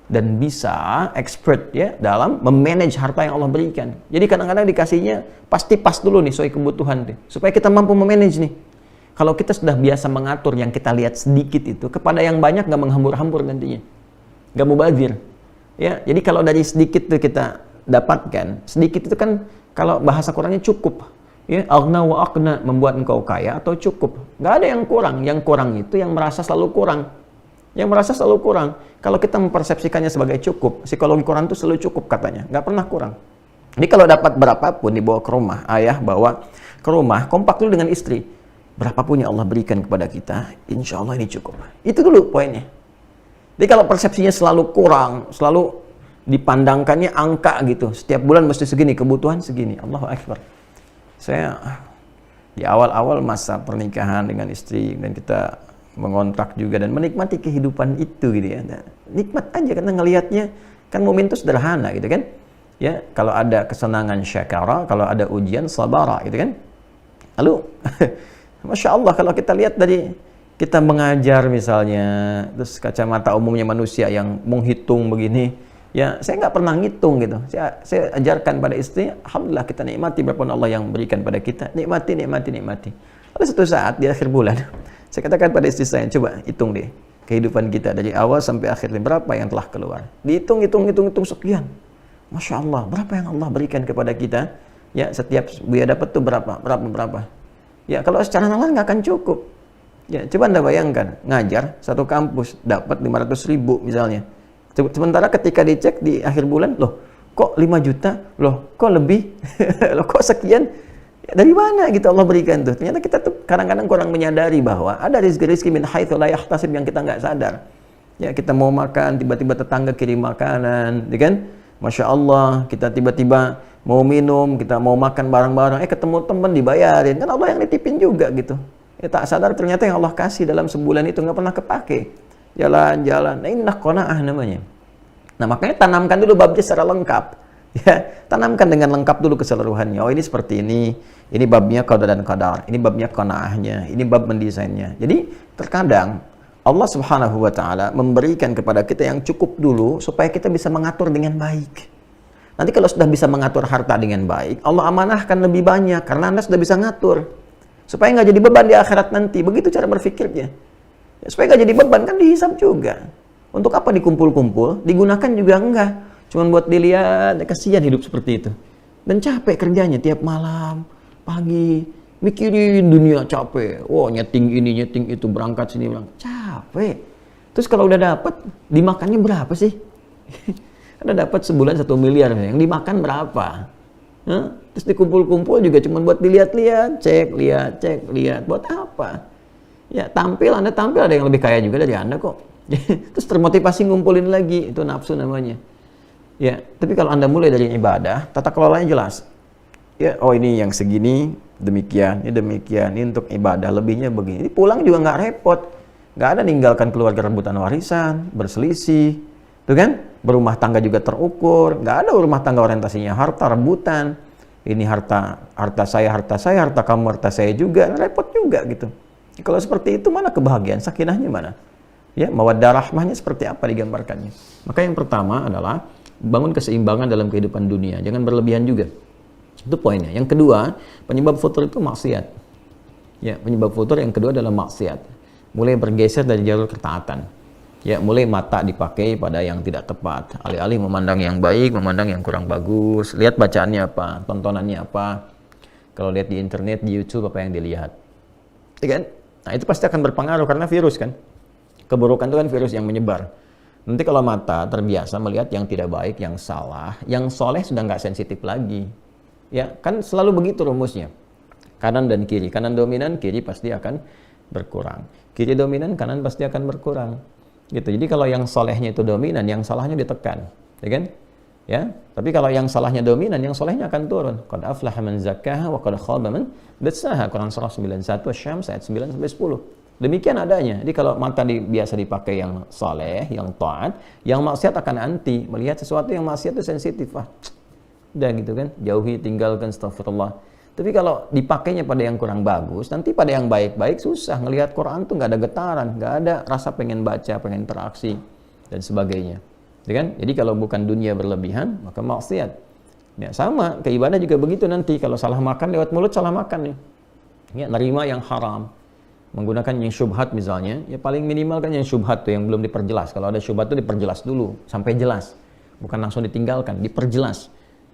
dan bisa expert ya dalam memanage harta yang Allah berikan. Jadi kadang-kadang dikasihnya pasti pas dulu nih sesuai kebutuhan. Supaya kita mampu memanage nih. Kalau kita sudah biasa mengatur yang kita lihat sedikit itu, kepada yang banyak nggak menghambur-hambur nantinya. Nggak mubazir. Ya, jadi kalau dari sedikit tuh kita dapatkan, sedikit itu kan kalau bahasa Qurannya cukup, ya, aghna wa aqna, membuat engkau kaya atau cukup. Nggak ada yang kurang. Yang kurang itu yang merasa selalu kurang. Yang merasa selalu kurang. Kalau kita mempersepsikannya sebagai cukup, psikologi Quran itu selalu cukup katanya, nggak pernah kurang. Jadi kalau dapat berapapun dibawa ke rumah, ayah bawa ke rumah, kompak dulu dengan istri. Berapapun yang Allah berikan kepada kita, insya Allah ini cukup. Itu dulu poinnya. Jadi kalau persepsinya selalu kurang, selalu dipandangkannya angka gitu, setiap bulan mesti segini, kebutuhan segini, Allahu Akbar. Saya di awal-awal masa pernikahan dengan istri dan kita mengontrak juga dan menikmati kehidupan itu gitu ya. Nah, nikmat aja karena ngelihatnya kan momen itu sederhana gitu kan. Ya, kalau ada kesenangan syakara, kalau ada ujian sabara gitu kan. Lalu Masya Allah kalau kita lihat dari kita mengajar misalnya, terus kacamata umumnya manusia yang menghitung begini, Ya, saya nggak pernah ngitung gitu. Saya ajarkan pada istri, alhamdulillah kita nikmati berapa Allah yang berikan pada kita. Nikmati, nikmati, nikmati. Lalu suatu saat di akhir bulan, saya katakan pada istri saya, coba hitung deh kehidupan kita dari awal sampai akhir berapa yang telah keluar. Dihitung, hitung sekian. Masya Allah, berapa yang Allah berikan kepada kita? Ya, setiap buaya dapat tuh berapa. Ya, kalau secara nalar nggak akan cukup. Ya, coba Anda bayangkan, ngajar satu kampus dapat 500.000 misalnya. Sementara ketika dicek di akhir bulan, loh kok 5 juta, loh kok lebih, loh kok sekian, ya, dari mana gitu Allah berikan tuh. Ternyata kita tuh kadang-kadang kurang menyadari bahwa ada rizki-rizki min haitsu la yahtasib yang kita nggak sadar. Ya, kita mau makan, tiba-tiba tetangga kirim makanan, ya kan? Masya Allah, kita tiba-tiba mau minum, kita mau makan bareng-bareng, ketemu teman dibayarin, kan Allah yang nitipin juga gitu. Ya, tak sadar ternyata yang Allah kasih dalam sebulan itu nggak pernah kepake. Jalan-jalan, nah ini qanaah namanya. Nah makanya tanamkan dulu babnya secara lengkap, ya, tanamkan dengan lengkap dulu keseluruhannya. Oh ini seperti ini babnya qada dan qadar, ini babnya qanaahnya, ini bab mendesainnya. Jadi terkadang Allah Subhanahu wa Ta'ala memberikan kepada kita yang cukup dulu supaya kita bisa mengatur dengan baik. Nanti kalau sudah bisa mengatur harta dengan baik, Allah amanahkan lebih banyak karena Anda sudah bisa ngatur supaya nggak jadi beban di akhirat nanti. Begitu cara berpikirnya. Ya, supaya nggak jadi beban, kan dihisab juga. Untuk apa dikumpul-kumpul? Digunakan juga enggak. Cuman buat dilihat, kasihan hidup seperti itu. Dan capek kerjanya tiap malam, pagi, mikirin dunia capek. Wah, nyeting ini, nyeting itu, berangkat sini, berangkat. Capek. Terus kalau udah dapat, dimakannya berapa sih? Ada dapat sebulan 1 miliar, yang dimakan berapa? Hah? Terus dikumpul-kumpul juga cuman buat dilihat-lihat, cek, lihat. Buat apa? Ya, Anda tampil ada yang lebih kaya juga dari Anda kok. Terus termotivasi ngumpulin lagi, itu nafsu namanya. Ya, tapi kalau Anda mulai dari ibadah, tata kelolanya jelas. Ya, oh ini yang segini, demikian, ini untuk ibadah, lebihnya begini. Ini pulang juga nggak repot. Nggak ada ninggalkan keluarga rebutan warisan, berselisih. Tuh kan? Berumah tangga juga terukur. Nggak ada rumah tangga orientasinya harta, rebutan. Ini harta saya, harta kamu, harta saya juga. Repot juga gitu. Kalau seperti itu mana kebahagiaan, sakinahnya mana? Ya, mawaddah rahmahnya seperti apa digambarkannya? Maka yang pertama adalah bangun keseimbangan dalam kehidupan dunia, jangan berlebihan juga. Itu poinnya. Yang kedua, penyebab futur itu maksiat. Ya, penyebab futur yang kedua adalah maksiat. Mulai bergeser dari jalur ketaatan. Ya, mulai mata dipakai pada yang tidak tepat. Alih-alih memandang yang baik, memandang yang kurang bagus. Lihat bacaannya apa, tontonannya apa. Kalau lihat di internet, di YouTube apa yang dilihat. Ya kan? Nah itu pasti akan berpengaruh karena virus kan. Keburukan itu kan virus yang menyebar. Nanti kalau mata terbiasa melihat yang tidak baik, yang salah, yang soleh sudah nggak sensitif lagi. Ya kan selalu begitu rumusnya. Kanan dan kiri. Kanan dominan, kiri pasti akan berkurang. Kiri dominan, kanan pasti akan berkurang. Gitu. Jadi kalau yang solehnya itu dominan, yang salahnya ditekan. Ya kan? Ya, tapi kalau yang salahnya dominan, yang solehnya akan turun. Qad aflaha man zakkaha wa qad khaba man dassaha. Quran surah 91 Asy-Syams ayat 9 sampai 10. Demikian adanya. Jadi kalau mata biasa dipakai yang saleh, yang taat, yang maksiat akan anti. Melihat sesuatu yang maksiat itu sensitif. Udah gitu kan, jauhi, tinggalkan, astagfirullah. Tapi kalau dipakainya pada yang kurang bagus, nanti pada yang baik-baik susah. Ngelihat Quran tuh nggak ada getaran, nggak ada rasa pengen baca, pengen interaksi dan sebagainya. Ya kan? Jadi kalau bukan dunia berlebihan, maka maksiat. Ya, sama, ke ibadah juga begitu nanti. Kalau salah makan lewat mulut, salah makan nih. Ya, nerima yang haram. Menggunakan yang syubhat misalnya, ya paling minimal kan yang syubhat tuh yang belum diperjelas. Kalau ada syubhat tuh diperjelas dulu, sampai jelas. Bukan langsung ditinggalkan, diperjelas.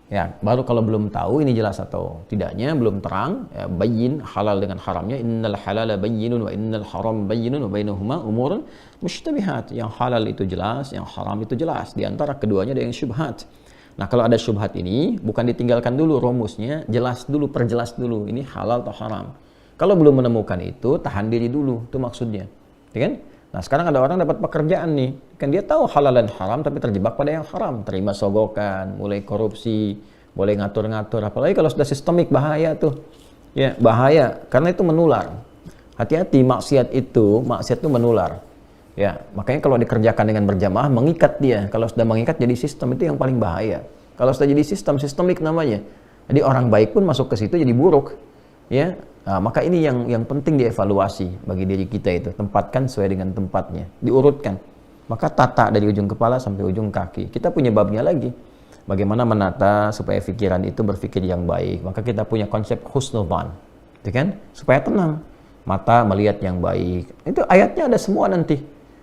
Ya, baru kalau belum tahu ini jelas atau tidaknya, belum terang, ya, bayyin halal dengan haramnya. Innal halala bayyinun wa innal haram bayyinun wa bainahuma umurun mushtabihat. Yang halal itu jelas, yang haram itu jelas. Di antara keduanya ada yang syubhat. Nah, kalau ada syubhat ini, bukan ditinggalkan dulu rumusnya, jelas dulu, perjelas dulu. Ini halal atau haram. Kalau belum menemukan itu, tahan diri dulu. Itu maksudnya. Ya kan? Nah, sekarang ada orang dapat pekerjaan nih. Kan dia tahu halal dan haram, tapi terjebak pada yang haram. Terima sogokan, mulai korupsi, mulai ngatur-ngatur. Apalagi kalau sudah sistemik, bahaya tuh. Ya, bahaya. Karena itu menular. Hati-hati, maksiat itu menular. Ya, makanya kalau dikerjakan dengan berjamaah, mengikat dia. Kalau sudah mengikat jadi sistem, itu yang paling bahaya. Kalau sudah jadi sistem, sistemik namanya. Jadi orang baik pun masuk ke situ jadi buruk. Ya, nah, maka ini yang penting dievaluasi bagi diri kita itu, tempatkan sesuai dengan tempatnya, diurutkan. Maka tata dari ujung kepala sampai ujung kaki. Kita punya babnya lagi. Bagaimana menata supaya pikiran itu berpikir yang baik. Maka kita punya konsep husnudzan, gitu kan? Supaya tenang. Mata melihat yang baik. Itu ayatnya ada semua nanti.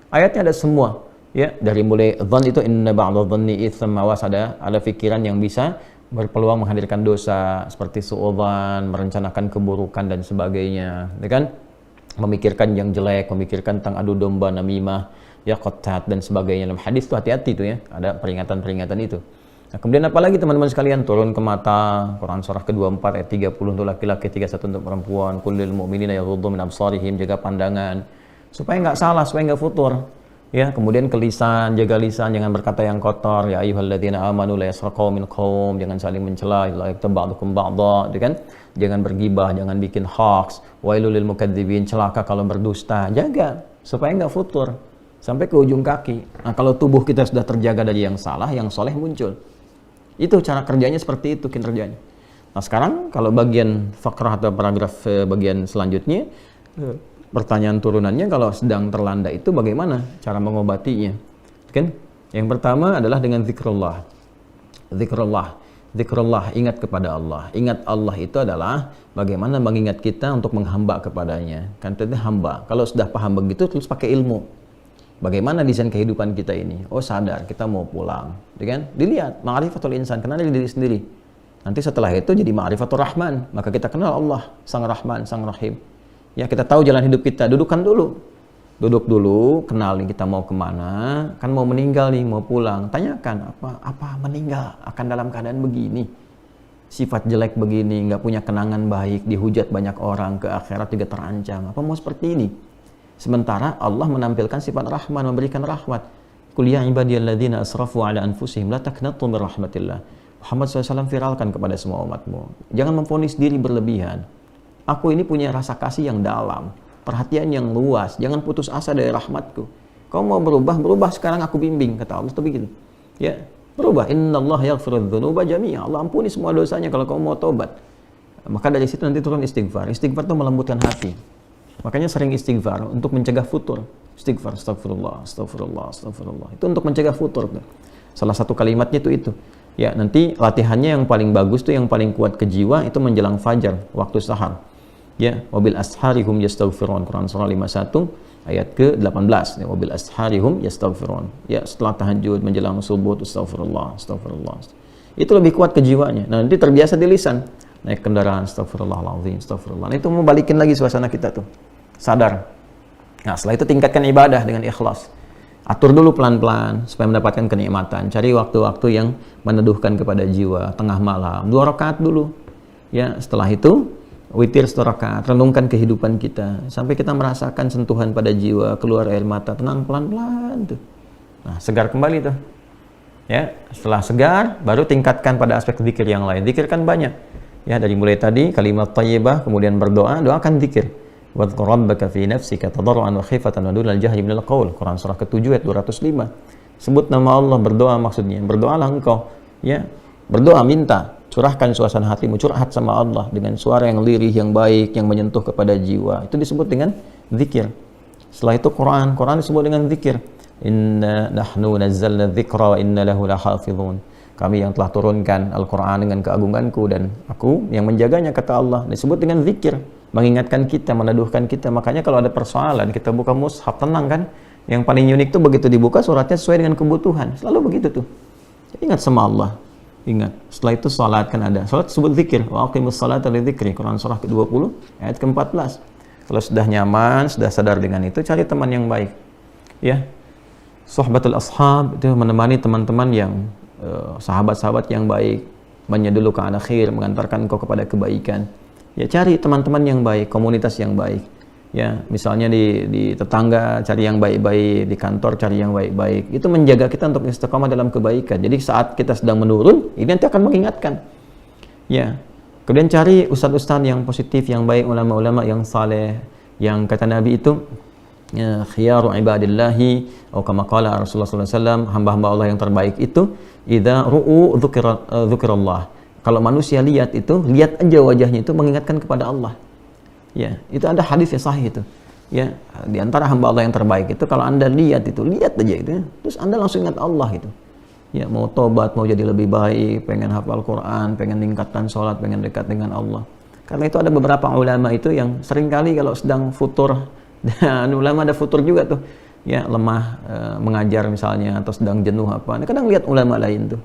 Ayatnya ada semua. Ya, dari mulai dzan itu inna ba'dadh dhanni itsam, awas ada pikiran yang bisa berpeluang menghadirkan dosa seperti suudzan, merencanakan keburukan dan sebagainya, ya kan? Memikirkan yang jelek, memikirkan tentang adu domba, namimah, ya qattat dan sebagainya. Dalam hadis itu hati-hati tuh ya, ada peringatan-peringatan itu. Nah, kemudian apalagi teman-teman sekalian, turun ke mata, Quran surah ke-24 ayat 30 untuk laki-laki, 31 untuk perempuan, kullil mu'minina yaghuddu min absarihim, jaga pandangan supaya nggak salah, supaya nggak futur. Ya, kemudian ke lisan, jaga lisan, jangan berkata yang kotor. Ya ayyuhalladzina amanu la yasraqu min qaum, jangan saling mencela, la yaktab ba'dukum ba'dha, kan? Jangan bergibah, jangan bikin hoax. Wailul lil mukadzibin, celaka kalau berdusta. Jaga supaya nggak futur sampai ke ujung kaki. Nah, kalau tubuh kita sudah terjaga dari yang salah, yang soleh muncul. Itu cara kerjanya, seperti itu kinerjanya. Nah, sekarang kalau bagian fakrah atau paragraf bagian selanjutnya, pertanyaan turunannya, kalau sedang terlanda itu bagaimana cara mengobatinya? Kan? Yang pertama adalah dengan zikrullah. Zikrullah, ingat kepada Allah. Ingat Allah itu adalah bagaimana mengingat kita untuk menghamba kepadanya. Kan itu hamba. Kalau sudah paham begitu, terus pakai ilmu. Bagaimana desain kehidupan kita ini? Oh, sadar kita mau pulang, kan? Dilihat ma'rifatul insan, kenal diri sendiri. Nanti setelah itu jadi ma'rifatul rahman, maka kita kenal Allah, sang Rahman, sang Rahim. Ya, kita tahu jalan hidup kita, duduk dulu, kenal nih kita mau kemana, kan mau meninggal nih, mau pulang. Tanyakan, apa meninggal akan dalam keadaan begini, sifat jelek begini, nggak punya kenangan baik, dihujat banyak orang, ke akhirat juga terancam. Apa mau seperti ini? Sementara Allah menampilkan sifat Rahman, memberikan rahmat. Qul ya ibadiyalladzina asrafu ala anfusihim la taqnatu min rahmatillah. Muhammad SAW viralkan kepada semua umatmu, jangan memvonis diri berlebihan. Aku ini punya rasa kasih yang dalam, perhatian yang luas, jangan putus asa dari rahmatku. Kau mau berubah sekarang aku bimbing, kata Allah. Itu begitu. Ya, berubah. Innallaha yaghfiru dzunuba jami'a. Allah ampuni semua dosanya kalau kau mau tobat. Maka dari situ nanti turun istighfar. Istighfar itu melembutkan hati. Makanya sering istighfar untuk mencegah futur. Istighfar, astagfirullah. Itu untuk mencegah futur. Salah satu kalimatnya itu. Ya, nanti latihannya yang paling bagus tuh, yang paling kuat ke jiwa itu menjelang fajar, waktu sahar. Ya, wabil asharihum yastaghfirun. Quran surah 51 ayat ke-18. Ya, wabil asharihum yastaghfirun. Ya, setelah tahajud menjelang subuh astagfirullah. Itu lebih kuat ke jiwanya. Nah, nanti terbiasa di lisan. Naik kendaraan, astagfirullahaladzim, astagfirullah. Nah, itu mau balikin lagi suasana kita tuh. Sadar. Nah, setelah itu tingkatkan ibadah dengan ikhlas. Atur dulu pelan-pelan supaya mendapatkan kenikmatan. Cari waktu-waktu yang meneduhkan kepada jiwa. Tengah malam, 2 rakaat dulu. Ya, setelah itu witir 1 rakaat. Renungkan kehidupan kita sampai kita merasakan sentuhan pada jiwa, keluar air mata, tenang pelan-pelan tuh. Nah, segar kembali tuh. Ya, setelah segar baru tingkatkan pada aspek zikir yang lain. Zikirkan banyak. Ya, dari mulai tadi kalimat thayyibah, kemudian berdoa, doakan zikir. Wadhkur rabbaka fi nafsika tadarruan wa khifatan wa dunal jahri minal qaul. Quran surah ke-7 ayat 205. Sebut nama Allah, berdoa maksudnya. Berdoalah engkau, ya. Berdoa, minta, curahkan suasana hatimu, curhat sama Allah dengan suara yang lirih, yang baik, yang menyentuh kepada jiwa. Itu disebut dengan zikir. Setelah itu Quran disebut dengan zikir. Inna nahnu nazzalna dzikra wa inna lahu lahafizun. Kami yang telah turunkan Al-Quran dengan keagunganku dan aku yang menjaganya, kata Allah. Disebut dengan zikir, mengingatkan kita, meneduhkan kita. Makanya kalau ada persoalan, kita buka mushaf, tenang kan? Yang paling unik tuh begitu dibuka suratnya sesuai dengan kebutuhan. Selalu begitu tuh. Ingat sama Allah. Ingat. Setelah itu salat kan ada. Salat disebut zikir. Wa aqimus salata li dzikri. Quran surah ke-20 ayat ke-14. Kalau sudah nyaman, sudah sadar dengan itu, cari teman yang baik. Ya. Sohbatul ashab itu menemani teman-teman yang sahabat-sahabat yang baik, menyedulu ke ala khair, mengantarkan engkau kepada kebaikan. Ya, cari teman-teman yang baik, komunitas yang baik. Ya, misalnya di tetangga cari yang baik-baik, di kantor cari yang baik-baik. Itu menjaga kita untuk istiqamah dalam kebaikan. Jadi saat kita sedang menurun, ini nanti akan mengingatkan. Ya. Kemudian cari ustaz-ustaz yang positif, yang baik, ulama-ulama yang saleh, yang kata Nabi itu ya, khiyaru ibadillahi atau kama qala Rasulullah sallallahu alaihi wasallam, hamba-hamba Allah yang terbaik itu idza ru'u dzukirallah. Kalau manusia lihat itu, lihat aja wajahnya itu mengingatkan kepada Allah. Ya, itu ada hadis yang sahih itu. Ya, di antara hamba Allah yang terbaik itu kalau Anda lihat aja itu, terus Anda langsung ingat Allah gitu. Ya, mau tobat, mau jadi lebih baik, pengen hafal Quran, pengen tingkatkan sholat, pengen dekat dengan Allah. Karena itu ada beberapa ulama itu yang seringkali kalau sedang futur, dan ulama ada futur juga tuh, ya lemah mengajar misalnya, atau sedang jenuh apa. Nah, kadang lihat ulama lain tuh.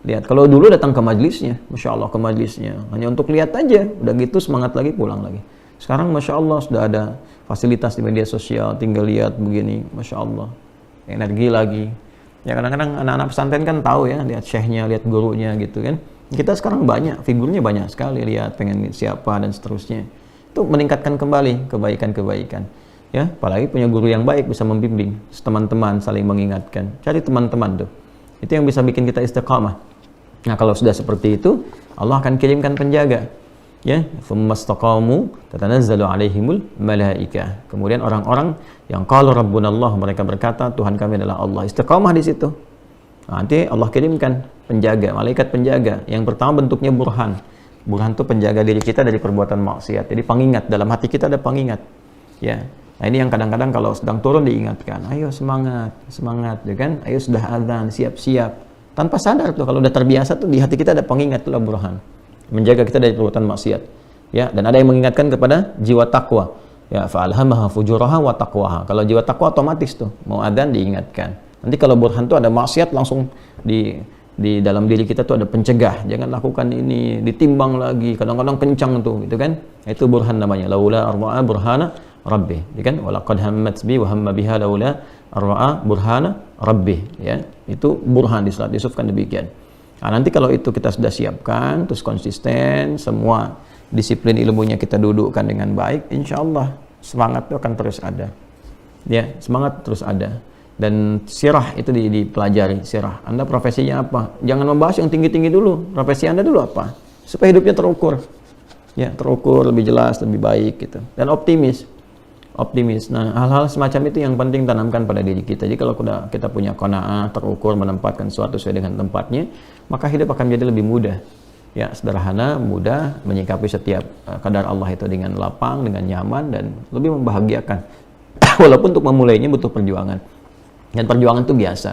Lihat, kalau dulu datang ke majlisnya, Masya Allah ke majlisnya, hanya untuk lihat aja, udah gitu semangat lagi, pulang lagi. Sekarang Masya Allah sudah ada fasilitas di media sosial, tinggal lihat begini, Masya Allah, energi lagi. Ya kadang-kadang anak-anak pesantren kan tahu ya, lihat syekhnya, lihat gurunya gitu kan. Kita sekarang banyak, figurnya banyak sekali, lihat pengen siapa dan seterusnya. Itu meningkatkan kembali kebaikan-kebaikan. Ya, apalagi punya guru yang baik bisa membimbing, teman-teman saling mengingatkan. Cari teman-teman tuh. Itu yang bisa bikin kita istiqamah. Nah, kalau sudah seperti itu, Allah akan kirimkan penjaga. Ya, tsumastaqamu tatanazzalu alaihimul malaikah. Kemudian orang-orang yang qalu rabbunallah, mereka berkata Tuhan kami adalah Allah. Istiqamah di situ. Nanti Allah kirimkan penjaga, malaikat penjaga. Yang pertama bentuknya burhan. Burhan itu penjaga diri kita dari perbuatan maksiat. Jadi pengingat, dalam hati kita ada pengingat. Ya. Nah, ini yang kadang-kadang kalau sedang turun diingatkan, ayo semangat, semangat, ya kan? Ayo sudah adzan, siap-siap. Tanpa sadar tuh, kalau udah terbiasa tuh di hati kita ada pengingat, itulah burhan. Menjaga kita dari perbuatan maksiat. Ya, dan ada yang mengingatkan kepada jiwa takwa. Ya, fa'alhamaha fujuraha wa taqwaha. Kalau jiwa takwa otomatis tuh, mau adzan diingatkan. Nanti kalau burhan tuh ada maksiat langsung di dalam diri kita tuh ada pencegah. Jangan lakukan ini, ditimbang lagi, kadang-kadang kencang tuh, gitu kan? Itu burhan namanya. Laula arwa'a burhana Rabbi, ya kan? Walaqad hammat bi wa hamma biha laula arwa'a burhana Rabbi, ya. Itu burhan di surat Yusuf kan demikian. Nah, nanti kalau itu kita sudah siapkan, terus konsisten, semua disiplin ilmunya kita dudukkan dengan baik, insya Allah semangat itu akan terus ada. Ya, semangat terus ada. Dan sirah itu dipelajari, sirah. Anda profesinya apa? Jangan membahas yang tinggi-tinggi dulu. Profesi Anda dulu apa? Supaya hidupnya terukur. Ya, terukur, lebih jelas, lebih baik gitu. Dan optimis. Nah, hal-hal semacam itu yang penting tanamkan pada diri kita. Jadi kalau kita punya qanaah, terukur, menempatkan sesuatu sesuai dengan tempatnya, maka hidup akan menjadi lebih mudah. Ya, sederhana, mudah, menyikapi setiap kadar Allah itu dengan lapang, dengan nyaman, dan lebih membahagiakan. Walaupun untuk memulainya butuh perjuangan. Dan perjuangan itu biasa.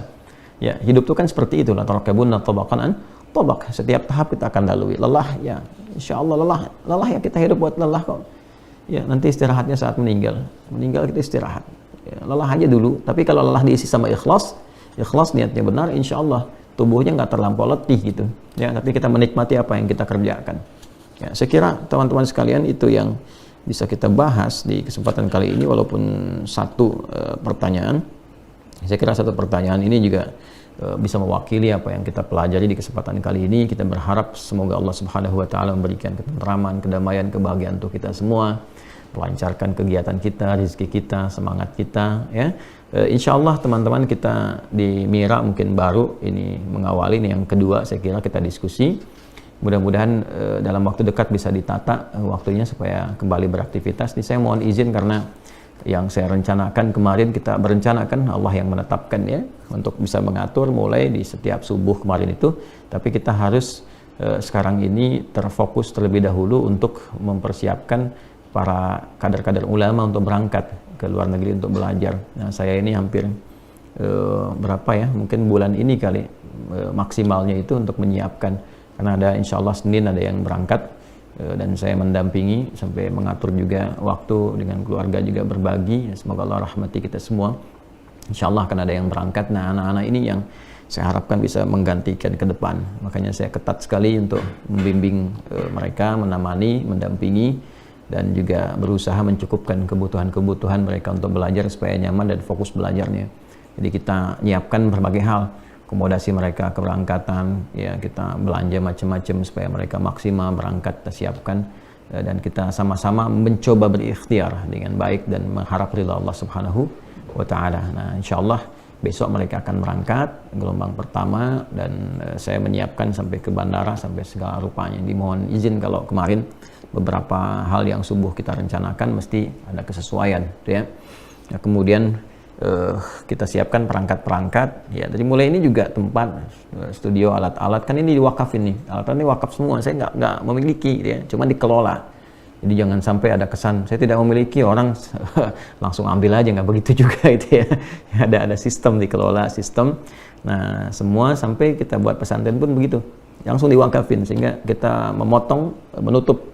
Ya, hidup itu kan seperti itu. La tarakabunna tabaqan an tabaq. Setiap tahap kita akan lalui. Lelah, ya, insya Allah lelah ya, kita hidup buat lelah kok. Ya, nanti istirahatnya saat meninggal kita istirahat. Ya, lelah aja dulu. Tapi kalau lelah diisi sama ikhlas niatnya benar, insya Allah tubuhnya nggak terlampau letih gitu. Ya, tapi kita menikmati apa yang kita kerjakan. Ya, saya kira teman-teman sekalian itu yang bisa kita bahas di kesempatan kali ini. Walaupun satu pertanyaan, saya kira satu pertanyaan ini juga bisa mewakili apa yang kita pelajari di kesempatan kali ini. Kita berharap semoga Allah Subhanahu wa taala memberikan ketenteraman, kedamaian, kebahagiaan untuk kita semua, melancarkan kegiatan kita, rezeki kita, semangat kita, ya. Insya Allah teman-teman kita di Mira mungkin baru ini mengawali nih yang kedua, saya kira kita diskusi. Mudah-mudahan dalam waktu dekat bisa ditata waktunya supaya kembali beraktivitas. Ini saya mohon izin karena yang saya rencanakan kemarin, kita berencanakan, Allah yang menetapkan ya, untuk bisa mengatur mulai di setiap subuh kemarin itu, tapi kita harus sekarang ini terfokus terlebih dahulu untuk mempersiapkan para kader-kader ulama untuk berangkat ke luar negeri untuk belajar. Nah, saya ini hampir berapa ya, mungkin bulan ini kali maksimalnya itu untuk menyiapkan, karena ada insya Allah Senin ada yang berangkat, dan saya mendampingi sampai mengatur juga waktu dengan keluarga juga berbagi. Semoga Allah rahmati kita semua. Insya Allah akan ada yang berangkat. Nah, anak-anak ini yang saya harapkan bisa menggantikan ke depan. Makanya saya ketat sekali untuk membimbing mereka, menemani, mendampingi, dan juga berusaha mencukupkan kebutuhan-kebutuhan mereka untuk belajar supaya nyaman dan fokus belajarnya. Jadi kita nyiapkan berbagai hal. Akomodasi mereka keberangkatan, ya kita belanja macam-macam supaya mereka maksimal berangkat, kita siapkan, dan kita sama-sama mencoba berikhtiar dengan baik dan mengharap ridha Allah Subhanahu wa taala. Nah, insyaallah besok mereka akan berangkat gelombang pertama, dan saya menyiapkan sampai ke bandara sampai segala rupanya. Dimohon izin kalau kemarin beberapa hal yang subuh kita rencanakan mesti ada kesesuaian, ya. Nah, kemudian kita siapkan perangkat-perangkat ya, dari mulai ini juga tempat studio, alat-alat kan ini diwakaf, ini alat ini wakaf semua, saya nggak memiliki ya, cuma dikelola Jadi jangan sampai ada kesan saya tidak memiliki, orang langsung ambil aja, nggak begitu juga itu ya. Ada sistem, dikelola sistem. Nah semua sampai kita buat pesantren pun begitu, langsung diwakafin, sehingga kita menutup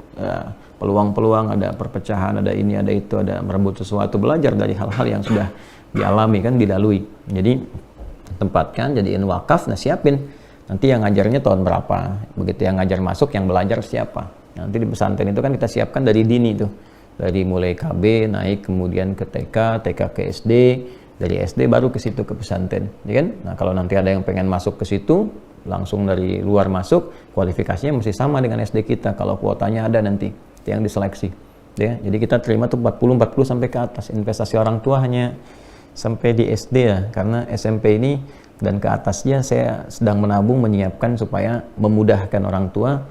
peluang-peluang ada perpecahan, ada ini, ada itu, ada merebut sesuatu, belajar dari hal-hal yang sudah dialami kan, dilalui. Jadi tempatkan, jadiin wakaf, nah siapin nanti yang ngajarnya tahun berapa, begitu yang ngajar masuk, yang belajar siapa. Nanti di pesantren itu kan kita siapkan dari dini tuh, dari mulai KB naik kemudian ke TK, TK ke SD, dari SD baru ke situ ke pesantren, ya kan? Nah kalau nanti ada yang pengen masuk ke situ langsung dari luar masuk, kualifikasinya mesti sama dengan SD kita kalau kuotanya ada nanti yang diseleksi, ya. Jadi kita terima tuh 40 sampai ke atas. Investasi orang tua hanya sampai di SD ya, karena SMP ini dan ke atasnya saya sedang menabung, menyiapkan supaya memudahkan orang tua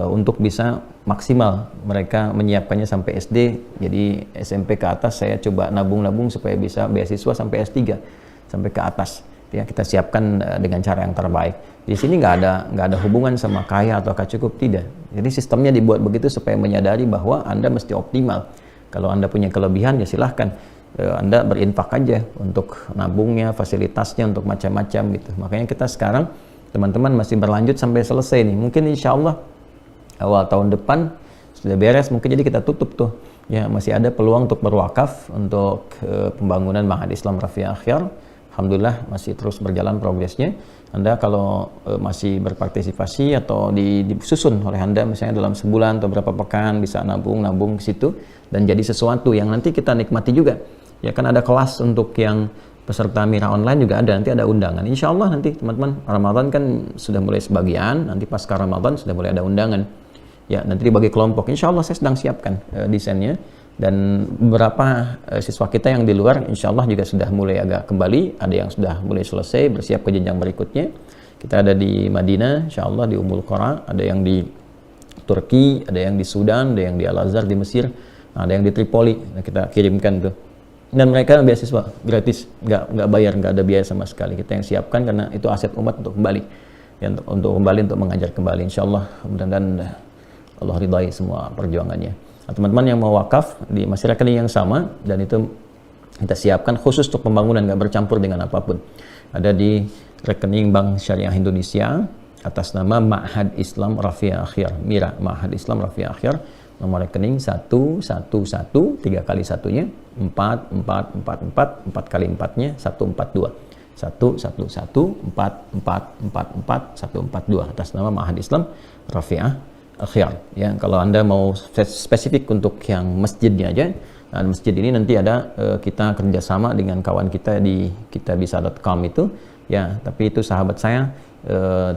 untuk bisa maksimal mereka menyiapkannya sampai SD. Jadi SMP ke atas saya coba nabung supaya bisa beasiswa sampai S3 sampai ke atas. Ya, kita siapkan dengan cara yang terbaik. Di sini nggak ada hubungan sama kaya atau cukup, tidak. Jadi sistemnya dibuat begitu supaya menyadari bahwa Anda mesti optimal. Kalau Anda punya kelebihan ya silahkan Anda berinfak aja untuk nabungnya, fasilitasnya, untuk macam-macam gitu. Makanya kita sekarang teman-teman masih berlanjut sampai selesai nih. Mungkin insya Allah awal tahun depan sudah beres, mungkin jadi kita tutup tuh. Ya masih ada peluang untuk berwakaf untuk pembangunan Ma'had Islam Rafiah Akhyar. Alhamdulillah masih terus berjalan progresnya. Anda kalau masih berpartisipasi atau disusun oleh Anda misalnya dalam sebulan atau berapa pekan bisa nabung ke situ dan jadi sesuatu yang nanti kita nikmati juga. Ya kan ada kelas untuk yang peserta Mira online juga ada, nanti ada undangan. Insya Allah nanti teman-teman, Ramadan kan sudah mulai sebagian, nanti pasca Ramadan sudah mulai ada undangan. Ya nanti dibagi kelompok. Insya Allah saya sedang siapkan desainnya. Dan beberapa siswa kita yang di luar insya Allah juga sudah mulai agak kembali, ada yang sudah mulai selesai bersiap ke jenjang berikutnya. Kita ada di Madinah insya Allah, di Ummul Qura, ada yang di Turki, ada yang di Sudan, ada yang di Al-Azhar di Mesir, ada yang di Tripoli. Nah, kita kirimkan tuh, dan mereka beasiswa gratis, nggak bayar, nggak ada biaya sama sekali. Kita yang siapkan karena itu aset umat untuk kembali, ya, untuk kembali, untuk mengajar kembali insya Allah. Mudah-mudahan Allah ridai semua perjuangannya. Nah, teman-teman yang mau wakaf di masih rekening yang sama, dan itu kita siapkan khusus untuk pembangunan, nggak bercampur dengan apapun. Ada di rekening Bank Syariah Indonesia atas nama Ma'had Islam Rafiah Akhyar, Mira Ma'had Islam Rafiah Akhyar, nomor rekening 111 3 kali satunya 4 kali 4-nya 142 111 4 142 atas nama Ma'had Islam Rafiah Akhyar. Ya, kalau Anda mau spesifik untuk yang masjidnya aja, nah, masjid ini nanti ada kita kerjasama dengan kawan kita di kitabisa.com itu, ya, tapi itu sahabat saya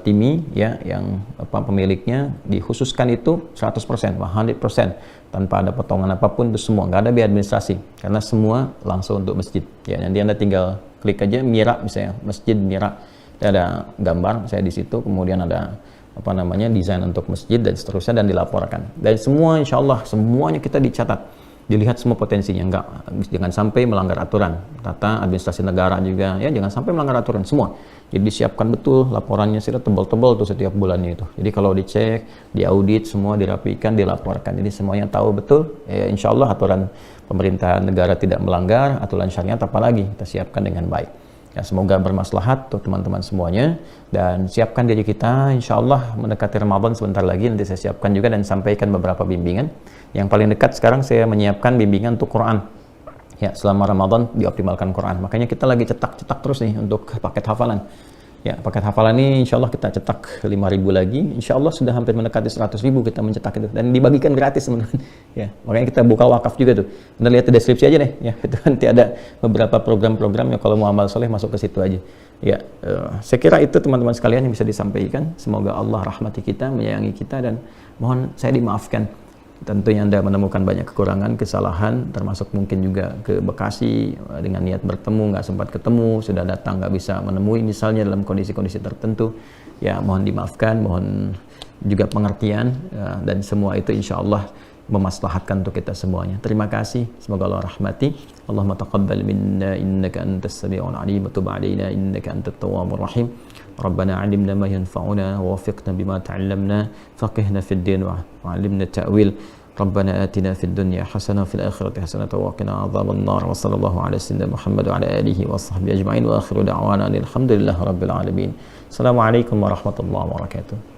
Timi, ya, yang pemiliknya dikhususkan itu 100%, 100% tanpa ada potongan apapun, itu semua, nggak ada biaya administrasi, karena semua langsung untuk masjid. Ya, nanti Anda tinggal klik aja Mira misalnya, Masjid Mira, ada gambar saya di situ, kemudian ada desain untuk masjid dan seterusnya, dan dilaporkan. Dan semua insya Allah semuanya kita dicatat, dilihat semua potensinya, jangan sampai melanggar aturan tata administrasi negara juga, ya, jangan sampai melanggar aturan semua. Jadi disiapkan betul laporannya, sudah tebal-tebal tuh setiap bulannya itu. Jadi kalau dicek, diaudit, semua dirapikan, dilaporkan. Jadi semuanya tahu betul, insya Allah aturan pemerintahan negara tidak melanggar, aturan syariat apalagi kita siapkan dengan baik. Ya, semoga bermaslahat untuk teman-teman semuanya, dan siapkan diri kita insya Allah mendekati Ramadan sebentar lagi, nanti saya siapkan juga dan sampaikan beberapa bimbingan. Yang paling dekat sekarang saya menyiapkan bimbingan untuk Quran. Ya, selama Ramadan dioptimalkan Quran. Makanya kita lagi cetak terus nih untuk paket hafalan. Ya, paket hafalan ini insya Allah kita cetak 5.000 lagi. Insya Allah sudah hampir mendekati 100.000 kita mencetak itu, dan dibagikan gratis teman-teman. Ya, makanya kita buka wakaf juga tuh. Anda lihat di deskripsi aja deh. Ya, itu nanti ada beberapa program-program yang kalau mau amal soleh masuk ke situ aja. Ya, saya kira itu teman-teman sekalian yang bisa disampaikan. Semoga Allah rahmati kita, menyayangi kita, dan mohon saya dimaafkan. Tentunya Anda menemukan banyak kekurangan, kesalahan, termasuk mungkin juga ke Bekasi dengan niat bertemu, nggak sempat ketemu, sudah datang nggak bisa menemui misalnya dalam kondisi-kondisi tertentu. Ya, mohon dimaafkan, mohon juga pengertian, dan semua itu insya Allah memaslahatkan untuk kita semuanya. Terima kasih, semoga Allah rahmati. Allahumma taqabbal minna innaka antas sami'ul alim wa tub 'alaina innaka antat tawwabur rahim. ربنا علمنا ما ينفعنا ووفقنا بما تعلمنا فقهنا في الدين وعلمنا التأويل Rabbana atina fid dunya hasanah wa fil akhirati hasanah wa qina adzabannar wa sallallahu ala sayyidina Muhammad wa ala alihi wa sahbihi ajma'in wa akhiru da'wana alhamdulillahi rabbil alamin. Assalamualaikum warahmatullahi wabarakatuh.